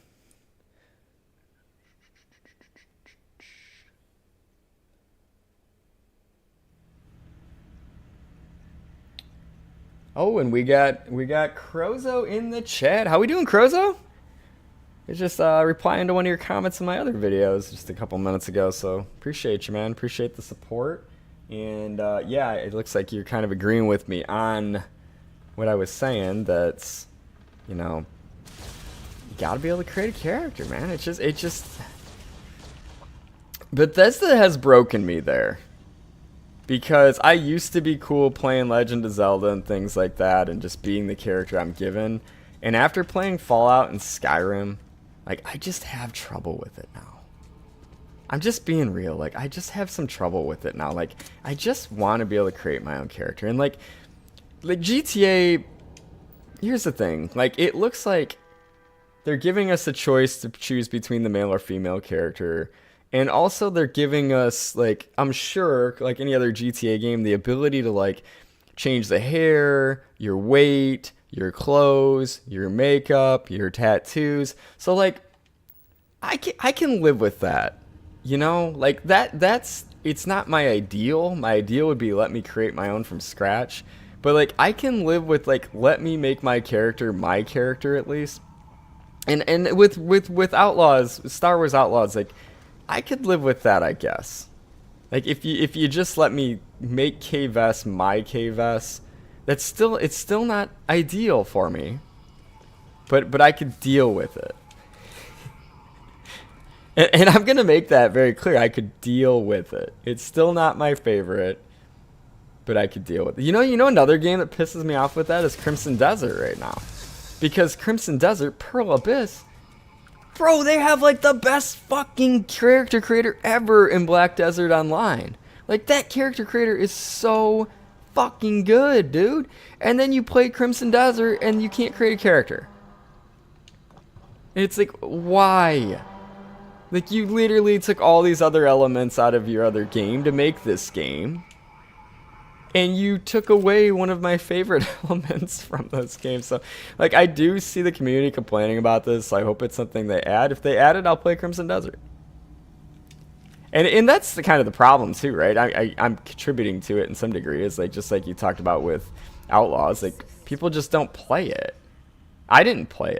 Oh, and we got Crozo in the chat. How we doing, Crozo? He's just replying to one of your comments in my other videos just a couple minutes ago. So appreciate you, man. Appreciate the support. And yeah, it looks like you're kind of agreeing with me on what I was saying. That's, you know, you got to be able to create a character, man. It just Bethesda has broken me there. Because I used to be cool playing Legend of Zelda and things like that and just being the character I'm given. And after playing Fallout and Skyrim, like, I just have trouble with it now. I'm just being real. Like, I just have some trouble with it now. Like, I just want to be able to create my own character. And, like GTA, here's the thing. Like, it looks like they're giving us a choice to choose between the male or female character. And also they're giving us, like, I'm sure, like any other GTA game, the ability to, like, change the hair, your weight, your clothes, your makeup, your tattoos. So, like, I can live with that. You know? Like, that's it's not my ideal. My ideal would be let me create my own from scratch. But, like, I can live with, like, let me make my character at least. And with Outlaws, Star Wars Outlaws, like, I could live with that, I guess. Like, if you just let me make K-Vess my K-Vess, it's still not ideal for me. But I could deal with it. And I'm gonna make that very clear. I could deal with it. It's still not my favorite, but I could deal with it. You know another game that pisses me off with that is Crimson Desert right now. Because Crimson Desert, Pearl Abyss, bro, they have, like, the best fucking character creator ever in Black Desert Online. Like, that character creator is so fucking good, dude. And then you play Crimson Desert and you can't create a character. And it's like, why? Like, you literally took all these other elements out of your other game to make this game. And you took away one of my favorite elements from those games. So, like, I do see the community complaining about this. I hope it's something they add. If they add it, I'll play Crimson Desert. And that's the kind of the problem too, right? I'm contributing to it in some degree. It's like, just like you talked about with Outlaws. Like, people just don't play it. I didn't play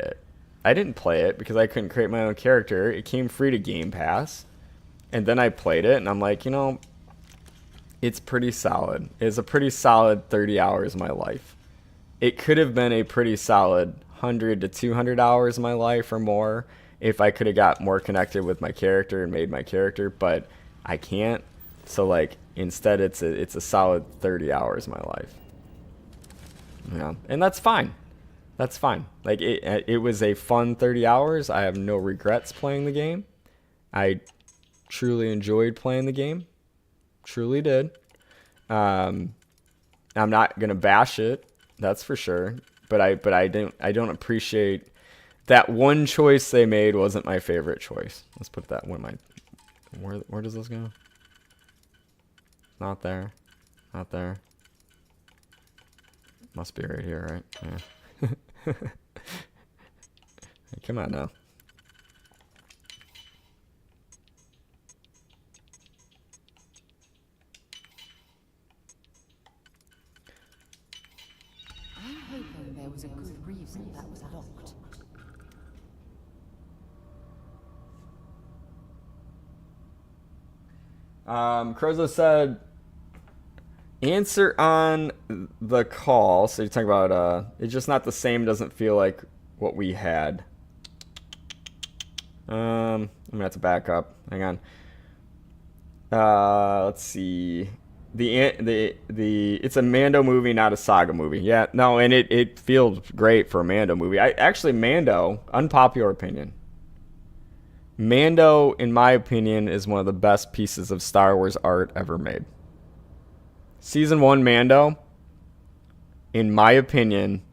it because I couldn't create my own character. It came free to Game Pass. And then I played it, and I'm like, you know, it's pretty solid. It's a pretty solid 30 hours of my life. It could have been a pretty solid 100 to 200 hours of my life or more if I could have got more connected with my character and made my character, but I can't. So, like, instead it's a solid 30 hours of my life. Yeah, and that's fine. That's fine. Like, it was a fun 30 hours. I have no regrets playing the game. I truly enjoyed playing the game. Truly did. I'm not gonna bash it, that's for sure. But I don't appreciate that one choice they made wasn't my favorite choice. Let's put that one. Where does this go? Not there. Not there. Must be right here, right? Yeah. Hey, come on now. I'm hoping there was a good reason that was locked. Crozo said, answer on the call. So you're talking about, it's just not the same. Doesn't feel like what we had. I'm gonna have to back up. Hang on. Let's see. It's a Mando movie, not a Saga movie. Yeah, no, and it feels great for a Mando movie. Mando, unpopular opinion. Mando, in my opinion, is one of the best pieces of Star Wars art ever made. Season 1 Mando, in my opinion,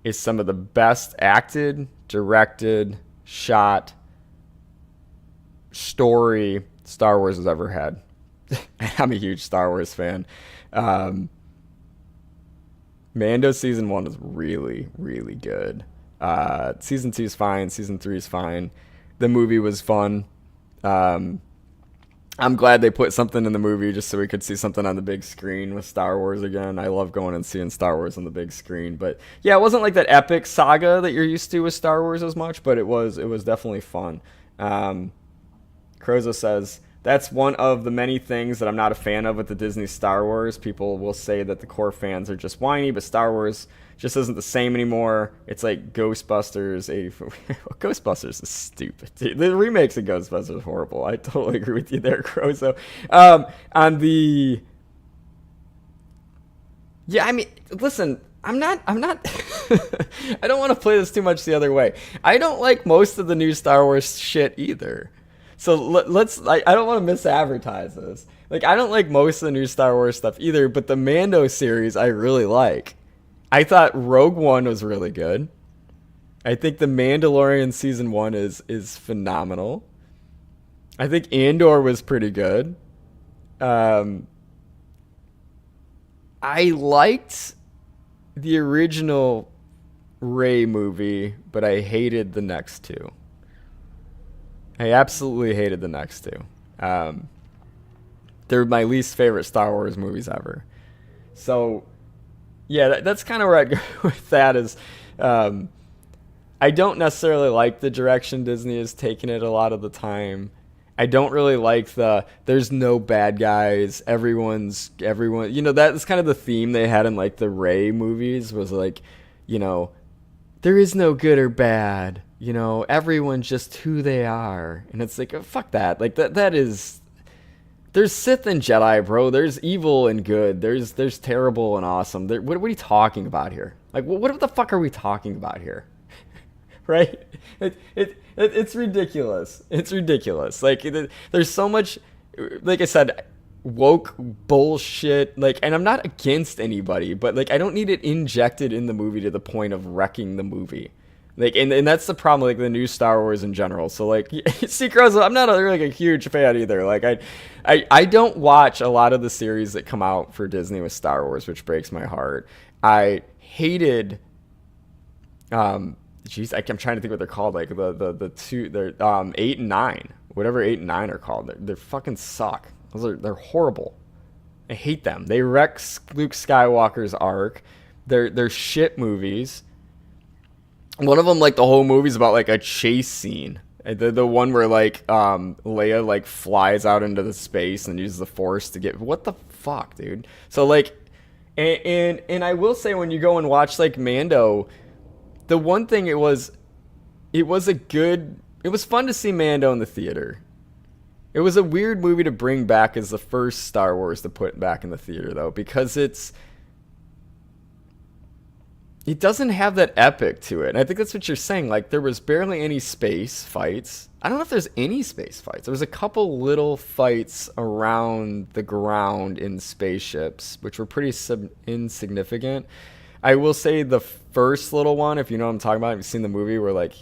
is some of the best acted, directed, shot, story Star Wars has ever had. I'm a huge Star Wars fan. Mando Season 1 is really, really good. Season 2 is fine. Season 3 is fine. The movie was fun. I'm glad they put something in the movie just so we could see something on the big screen with Star Wars again. I love going and seeing Star Wars on the big screen. But yeah, it wasn't like that epic saga that you're used to with Star Wars as much, but it was definitely fun. Crozo says, that's one of the many things that I'm not a fan of with the Disney Star Wars. People will say that the core fans are just whiny, but Star Wars just isn't the same anymore. It's like Ghostbusters 84. Ghostbusters is stupid. Dude. The remakes of Ghostbusters are horrible. I totally agree with you there, Crozo. On the... Yeah, I mean, listen, I'm not I don't want to play this too much the other way. I don't like most of the new Star Wars shit either. So let's I don't want to misadvertise this. Like, I don't like most of the new Star Wars stuff either, but the Mando series I really like. I thought Rogue One was really good. I think The Mandalorian season 1 is phenomenal. I think Andor was pretty good. I liked the original Rey movie, but I hated the next two. I absolutely hated the next two. They're my least favorite Star Wars movies ever. So, yeah, that's kind of where I go with that is I don't necessarily like the direction Disney is taking it a lot of the time. I don't really like there's no bad guys. Everyone, you know, that's kind of the theme they had in like the Rey movies was like, you know, there is no good or bad. You know, everyone's just who they are. And it's like, oh, fuck that. Like that is there's Sith and Jedi, bro. There's evil and good. There's terrible and awesome. What are you talking about here? Like, what the fuck are we talking about here? Right? It's ridiculous. It's ridiculous. Like, there's so much, like I said, woke bullshit. Like, and I'm not against anybody, but like, I don't need it injected in the movie to the point of wrecking the movie. Like, and that's the problem, like, the new Star Wars in general. So, like, Secrets, I'm not like a huge fan either. Like, I don't watch a lot of the series that come out for Disney with Star Wars, which breaks my heart. I hated, I'm trying to think what they're called. Like, the two, they're 8 and 9, whatever 8 and 9 are called. They fucking suck. They're horrible. I hate them. They wreck Luke Skywalker's arc. They're shit movies. One of them, like, the whole movie's about, like, a chase scene. The one where, like, Leia, like, flies out into the space and uses the Force to get... What the fuck, dude? So, like... And I will say, when you go and watch, like, Mando, the one thing it was a good... It was fun to see Mando in the theater. It was a weird movie to bring back as the first Star Wars to put back in the theater, though, because it doesn't have that epic to it. And I think that's what you're saying. Like, there was barely any space fights. I don't know if there's any space fights. There was a couple little fights around the ground in spaceships, which were pretty insignificant. I will say the first little one, if you know what I'm talking about, if you've seen the movie where, like,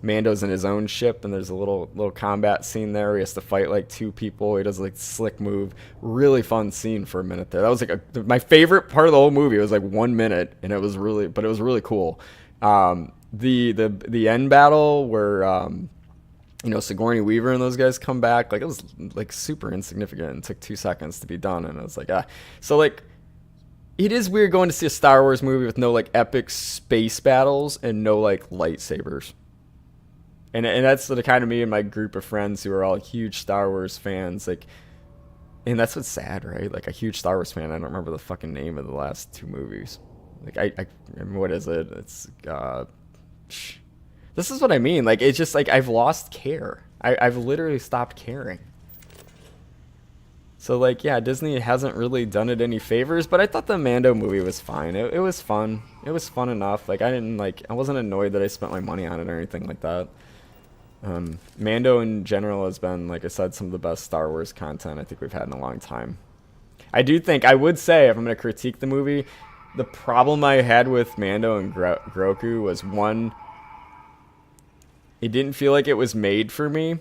Mando's in his own ship, and there's a little combat scene there where he has to fight like two people. He does like slick move. Really fun scene for a minute there. That was like my favorite part of the whole movie. It was like 1 minute, and it was really cool. The end battle where you know, Sigourney Weaver and those guys come back, like, it was like super insignificant and took 2 seconds to be done, and I was like, so like. It is weird going to see a Star Wars movie with no like epic space battles and no like lightsabers. And that's the kind of me and my group of friends who are all huge Star Wars fans. Like, and that's what's sad, right? Like, a huge Star Wars fan. I don't remember the fucking name of the last 2 movies. Like, I what is it? It's this is what I mean. Like, it's just like I've lost care. I've literally stopped caring. So, like, yeah, Disney hasn't really done it any favors, but I thought the Mando movie was fine. It was fun. It was fun enough. Like, I wasn't annoyed that I spent my money on it or anything like that. Mando in general has been, like I said, some of the best Star Wars content I think we've had in a long time. I would say, if I'm going to critique the movie, the problem I had with Mando and Grogu was, one, it didn't feel like it was made for me.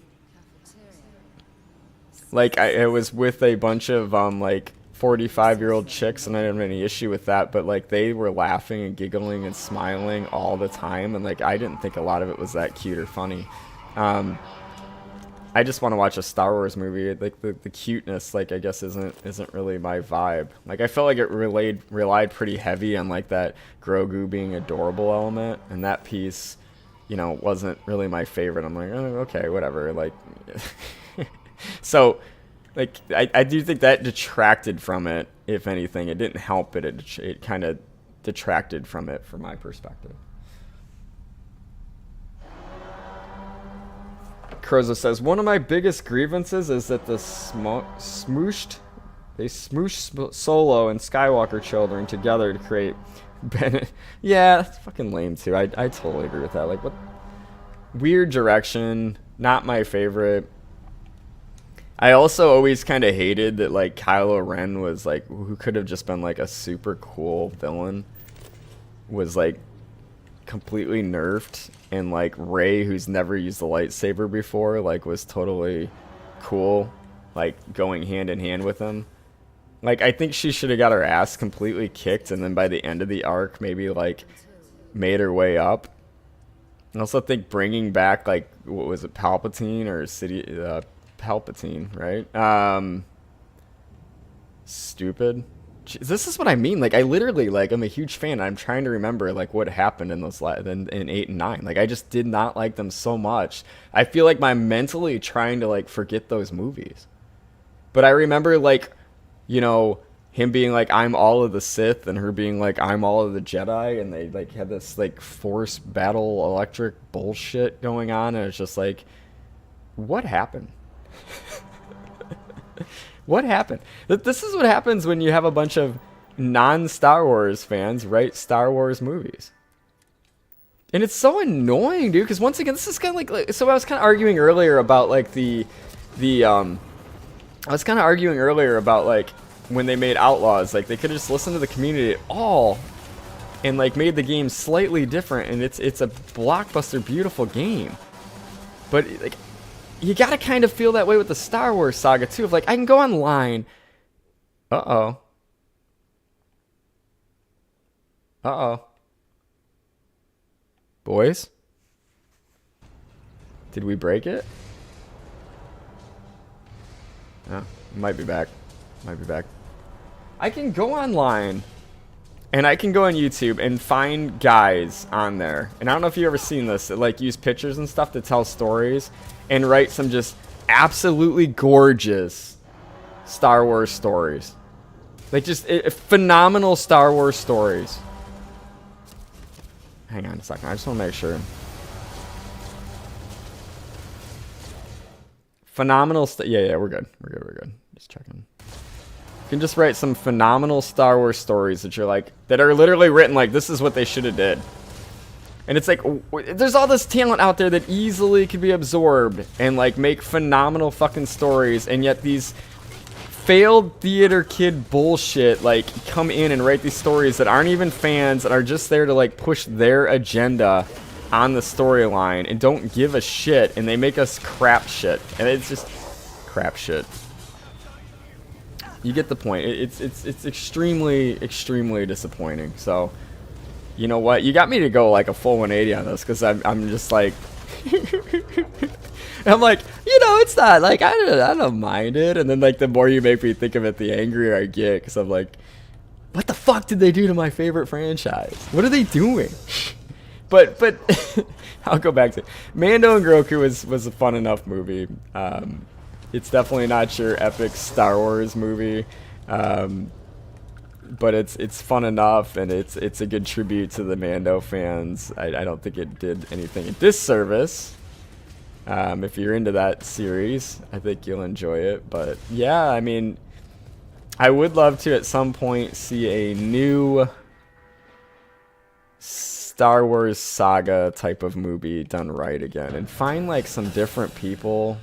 Like, it was with a bunch of, like, 45-year-old chicks, and I didn't have any issue with that, but like they were laughing and giggling and smiling all the time, and like I didn't think a lot of it was that cute or funny. I just want to watch a Star Wars movie. Like the cuteness, like I guess isn't really my vibe. Like I felt like it relied pretty heavy on like that Grogu being adorable element, and that piece, you know, wasn't really my favorite. I'm like, oh, okay, whatever. Like, so, like I do think that detracted from it. If anything, it didn't help it. It kind of detracted from it, from my perspective. Crozo says, one of my biggest grievances is that they smooshed Solo and Skywalker children together to create Bennett. Yeah, that's fucking lame too. I totally agree with that. Like, what weird direction. Not my favorite. I also always kind of hated that like Kylo Ren was like, who could have just been like a super cool villain, was like completely nerfed, and like Rey, who's never used the lightsaber before, like was totally cool, like going hand in hand with him. Like I think she should have got her ass completely kicked, and then by the end of the arc maybe like made her way up. I also think bringing back like, what was it, Palpatine or Palpatine, right? Stupid. This is what I mean. Like I literally, like, I'm a huge fan. I'm trying to remember like what happened in those in 8 and 9. Like I just did not like them so much. I feel like I'm mentally trying to like forget those movies. But I remember like, you know, him being like, I'm all of the Sith, and her being like, I'm all of the Jedi, and they like had this like force battle electric bullshit going on, and it's just like, what happened? What happened? This is what happens when you have a bunch of non-Star Wars fans write Star Wars movies. And it's so annoying, dude, because once again, this is kind of like, so I was kind of arguing earlier about like I was kind of arguing earlier about like when they made Outlaws, like they could have just listened to the community at all and like made the game slightly different, and it's a blockbuster, beautiful game. But like, you gotta kind of feel that way with the Star Wars saga too. Of like, I can go online. Uh oh. Boys? Did we break it? Oh, might be back. Might be back. I can go online, and I can go on YouTube and find guys on there. And I don't know if you've ever seen this, that like use pictures and stuff to tell stories and write some just absolutely gorgeous Star Wars stories. Like just phenomenal Star Wars stories. Hang on a second. I just want to make sure. Phenomenal. Yeah, we're good. We're good. Just checking. You can just write some phenomenal Star Wars stories that you're like, that are literally written like, this is what they should have did. And it's like, there's all this talent out there that easily could be absorbed and like make phenomenal fucking stories, and yet these failed theater kid bullshit like come in and write these stories that aren't even fans, and are just there to like push their agenda on the storyline and don't give a shit, and they make us crap shit, and it's just crap shit. You get the point. It's extremely disappointing. So, you know what? You got me to go like a full 180 on this, because I'm just like, I'm like, you know, it's not like, I don't mind it. And then like the more you make me think of it, the angrier I get, because I'm like, what the fuck did they do to my favorite franchise? What are they doing? But I'll go back to it. Mando and Grogu was a fun enough movie. It's definitely not your epic Star Wars movie, but it's fun enough, and it's a good tribute to the Mando fans. I don't think it did anything a disservice. If you're into that series, I think you'll enjoy it. But yeah, I mean, I would love to at some point see a new Star Wars saga type of movie done right again, and find like some different people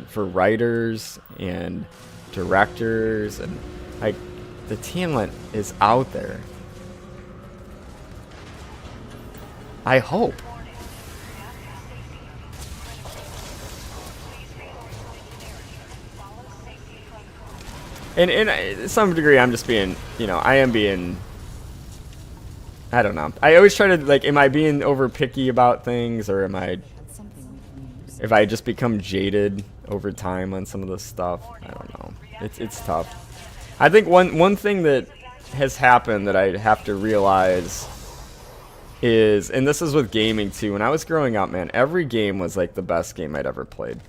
for writers and directors, and like the talent is out there. I hope. to some degree, I'm just being, I am being, I don't know. I always try to, like, am I being over picky about things, or if I just become jaded over time on some of this stuff? I don't know. It's tough. I think one thing that has happened that I have to realize is, and this is with gaming too, when I was growing up, man, every game was like the best game I'd ever played.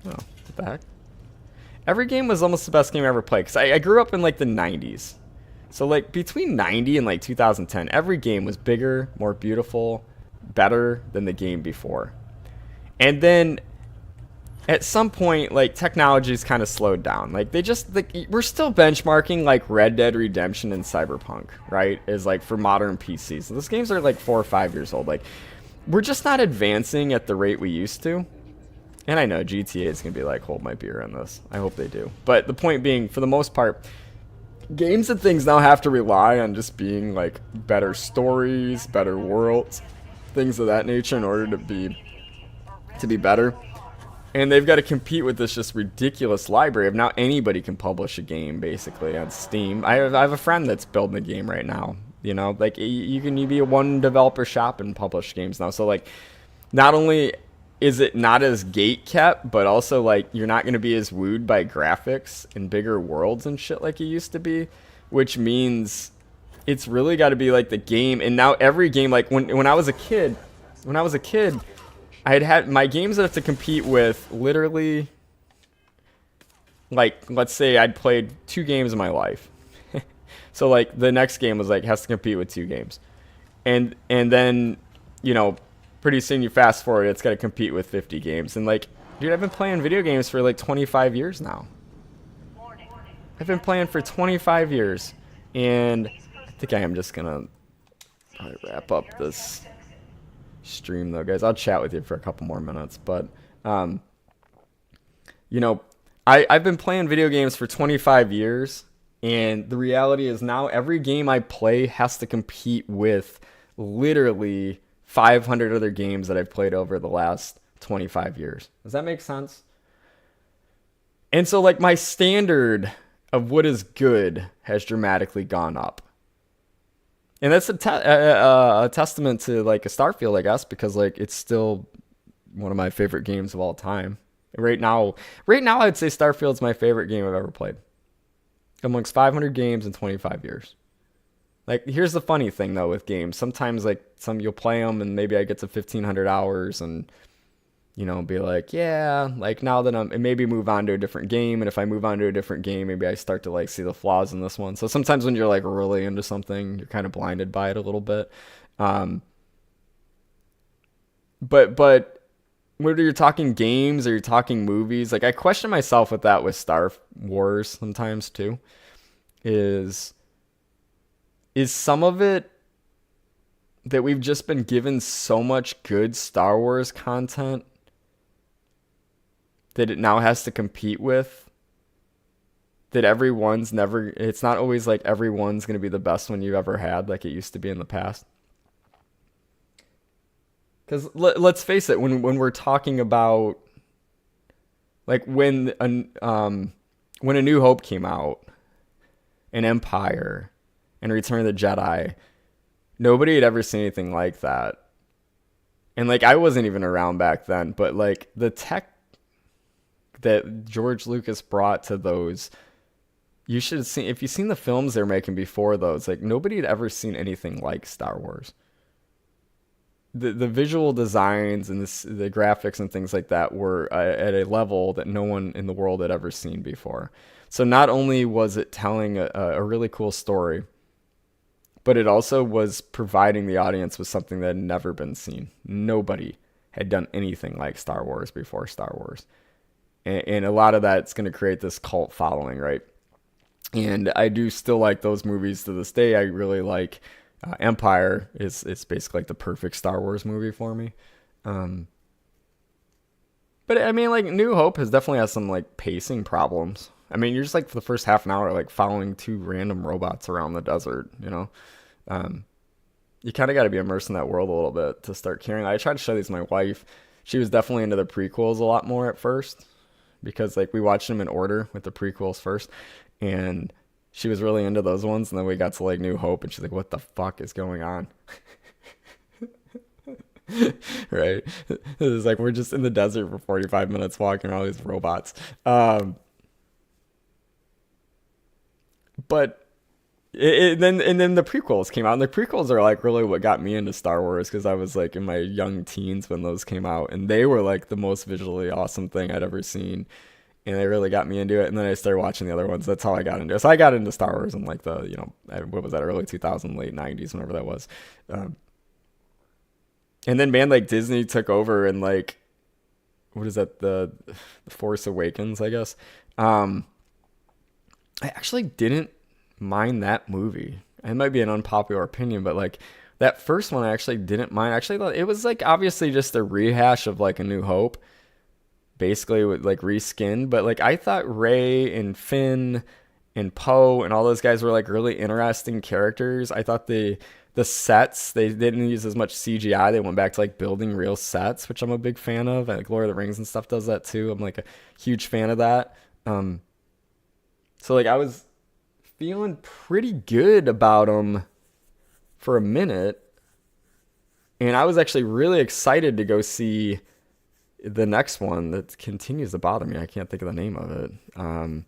Oh, what the heck? Every game was almost the best game I ever played, because I grew up in like the 90s. So like between 90 and like 2010, every game was bigger, more beautiful, better than the game before. And then at some point, like, technology's kind of slowed down. Like, we're still benchmarking like Red Dead Redemption and Cyberpunk, right? Is like for modern PCs. Those games are like 4 or 5 years old. Like, we're just not advancing at the rate we used to. And I know GTA is gonna be like, hold my beer on this. I hope they do. But the point being, for the most part, games and things now have to rely on just being like better stories, better worlds, things of that nature in order to be better. And they've got to compete with this just ridiculous library of now anybody can publish a game basically on Steam. I have a friend that's building a game right now. Like you can be a one developer shop and publish games now. So like, not only is it not as gate kept, but also like you're not going to be as wooed by graphics and bigger worlds and shit like you used to be, which means it's really got to be like the game. And now every game, like when I was a kid, had my games that have to compete with literally, like, let's say I'd played 2 games in my life. So like the next game was like has to compete with 2 games. And then, pretty soon you fast forward, it's got to compete with 50 games. And like, dude, I've been playing video games for like 25 years now. I've been playing for 25 years. And I think I am just going to probably wrap up this stream though, guys. I'll chat with you for a couple more minutes, but I've been playing video games for 25 years, and the reality is now every game I play has to compete with literally 500 other games that I've played over the last 25 years. Does that make sense? And so like my standard of what is good has dramatically gone up. And that's a testament to like a Starfield, I guess, because like it's still one of my favorite games of all time. Right now, I'd say Starfield's my favorite game I've ever played. Amongst 500 games in 25 years. Like, here's the funny thing though with games. Sometimes like you'll play them and maybe I get to 1,500 hours and be like, yeah, like now that and maybe move on to a different game. And if I move on to a different game, maybe I start to like see the flaws in this one. So sometimes when you're like really into something, you're kind of blinded by it a little bit. But whether you're talking games or you're talking movies, like I question myself with that with Star Wars sometimes too. Is some of it that we've just been given so much good Star Wars content that it now has to compete with, that it's not always like everyone's going to be the best one you've ever had like it used to be in the past. Because let's face it, when we're talking about like when A New Hope came out, and Empire, and Return of the Jedi, nobody had ever seen anything like that. And like I wasn't even around back then, but like the tech that George Lucas brought to those, you should have seen, if you've seen the films they're making before those, like nobody had ever seen anything like Star Wars. The visual designs and the graphics and things like that were at a level that no one in the world had ever seen before. So not only was it telling a really cool story, but it also was providing the audience with something that had never been seen. Nobody had done anything like Star Wars before Star Wars. And a lot of that's going to create this cult following, right? And I do still like those movies to this day. I really like Empire. It's basically like the perfect Star Wars movie for me. But I mean, like New Hope definitely has some like pacing problems. I mean, you're just like for the first half an hour, like following 2 random robots around the desert, You kind of got to be immersed in that world a little bit to start caring. I tried to show these to my wife. She was definitely into the prequels a lot more at first, because like we watched them in order with the prequels first, and she was really into those ones, and then we got to like New Hope, and she's like, "What the fuck is going on?" Right? It was like we're just in the desert for 45 minutes walking all these robots. But then the prequels came out, and the prequels are like really what got me into Star Wars, because I was like in my young teens when those came out, and they were like the most visually awesome thing I'd ever seen, and they really got me into it. And then I started watching the other ones. That's how I got into it. So I got into Star Wars in like the, what was that, early 2000s, late 90s, whenever that was. And then man, like Disney took over, and like, what is that, the Force Awakens, I guess. I actually didn't mind that movie. It might be an unpopular opinion, but like that first one I actually didn't mind. I actually thought it was like obviously just a rehash of like A New Hope, basically with like reskinned. But like I thought Rey and Finn and Poe and all those guys were like really interesting characters. I thought the sets, they didn't use as much CGI. They went back to like building real sets, which I'm a big fan of. And like Lord of the Rings and stuff does that too. I'm like a huge fan of that. So like I was feeling pretty good about them for a minute, and I was actually really excited to go see the next one that continues to bother me. I can't think of the name of it. I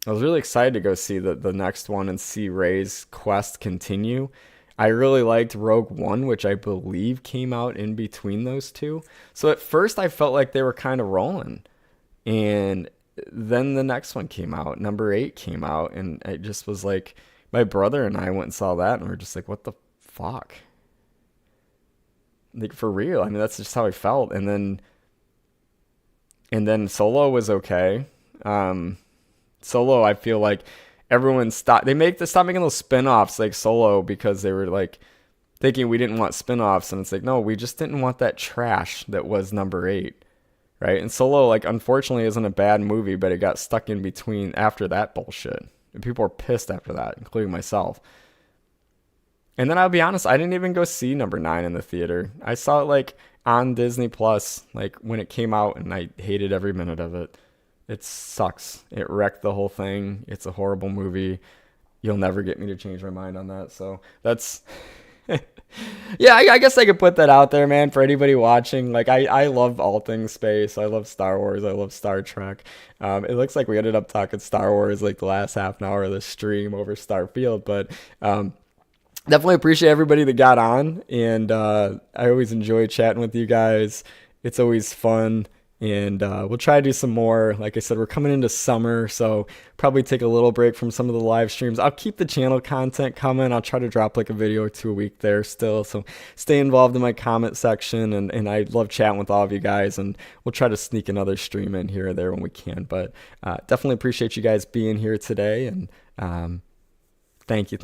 was really excited to go see the next one and see Rey's quest continue. I really liked Rogue One, which I believe came out in between those two. So at first I felt like they were kind of rolling, and then the next one came out, number 8 came out, and it just was like, my brother and I went and saw that, and we were just like, what the fuck? Like, for real. I mean, that's just how I felt. And then Solo was okay. Solo, I feel like everyone stopped making those spin-offs like Solo, because they were like thinking we didn't want spin-offs, and it's like, no, we just didn't want that trash that was number 8. Right? And Solo, like, unfortunately isn't a bad movie, but it got stuck in between after that bullshit. And people were pissed after that, including myself. And then I'll be honest, I didn't even go see number 9 in the theater. I saw it like on Disney Plus, like when it came out, and I hated every minute of it. It sucks. It wrecked the whole thing. It's a horrible movie. You'll never get me to change my mind on that. So that's yeah, I guess I could put that out there, man, for anybody watching. Like, I love all things space. I love Star Wars. I love Star Trek. It looks like we ended up talking Star Wars like the last half an hour of the stream over Starfield, but definitely appreciate everybody that got on, and I always enjoy chatting with you guys. It's always fun. And we'll try to do some more. Like I said, we're coming into summer, so probably take a little break from some of the live streams. I'll keep the channel content coming. I'll try to drop like a video or two a week there still. So stay involved in my comment section, and I love chatting with all of you guys. And we'll try to sneak another stream in here or there when we can. But definitely appreciate you guys being here today. And thank you.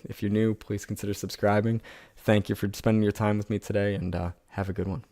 If you're new, please consider subscribing. Thank you for spending your time with me today, and have a good one.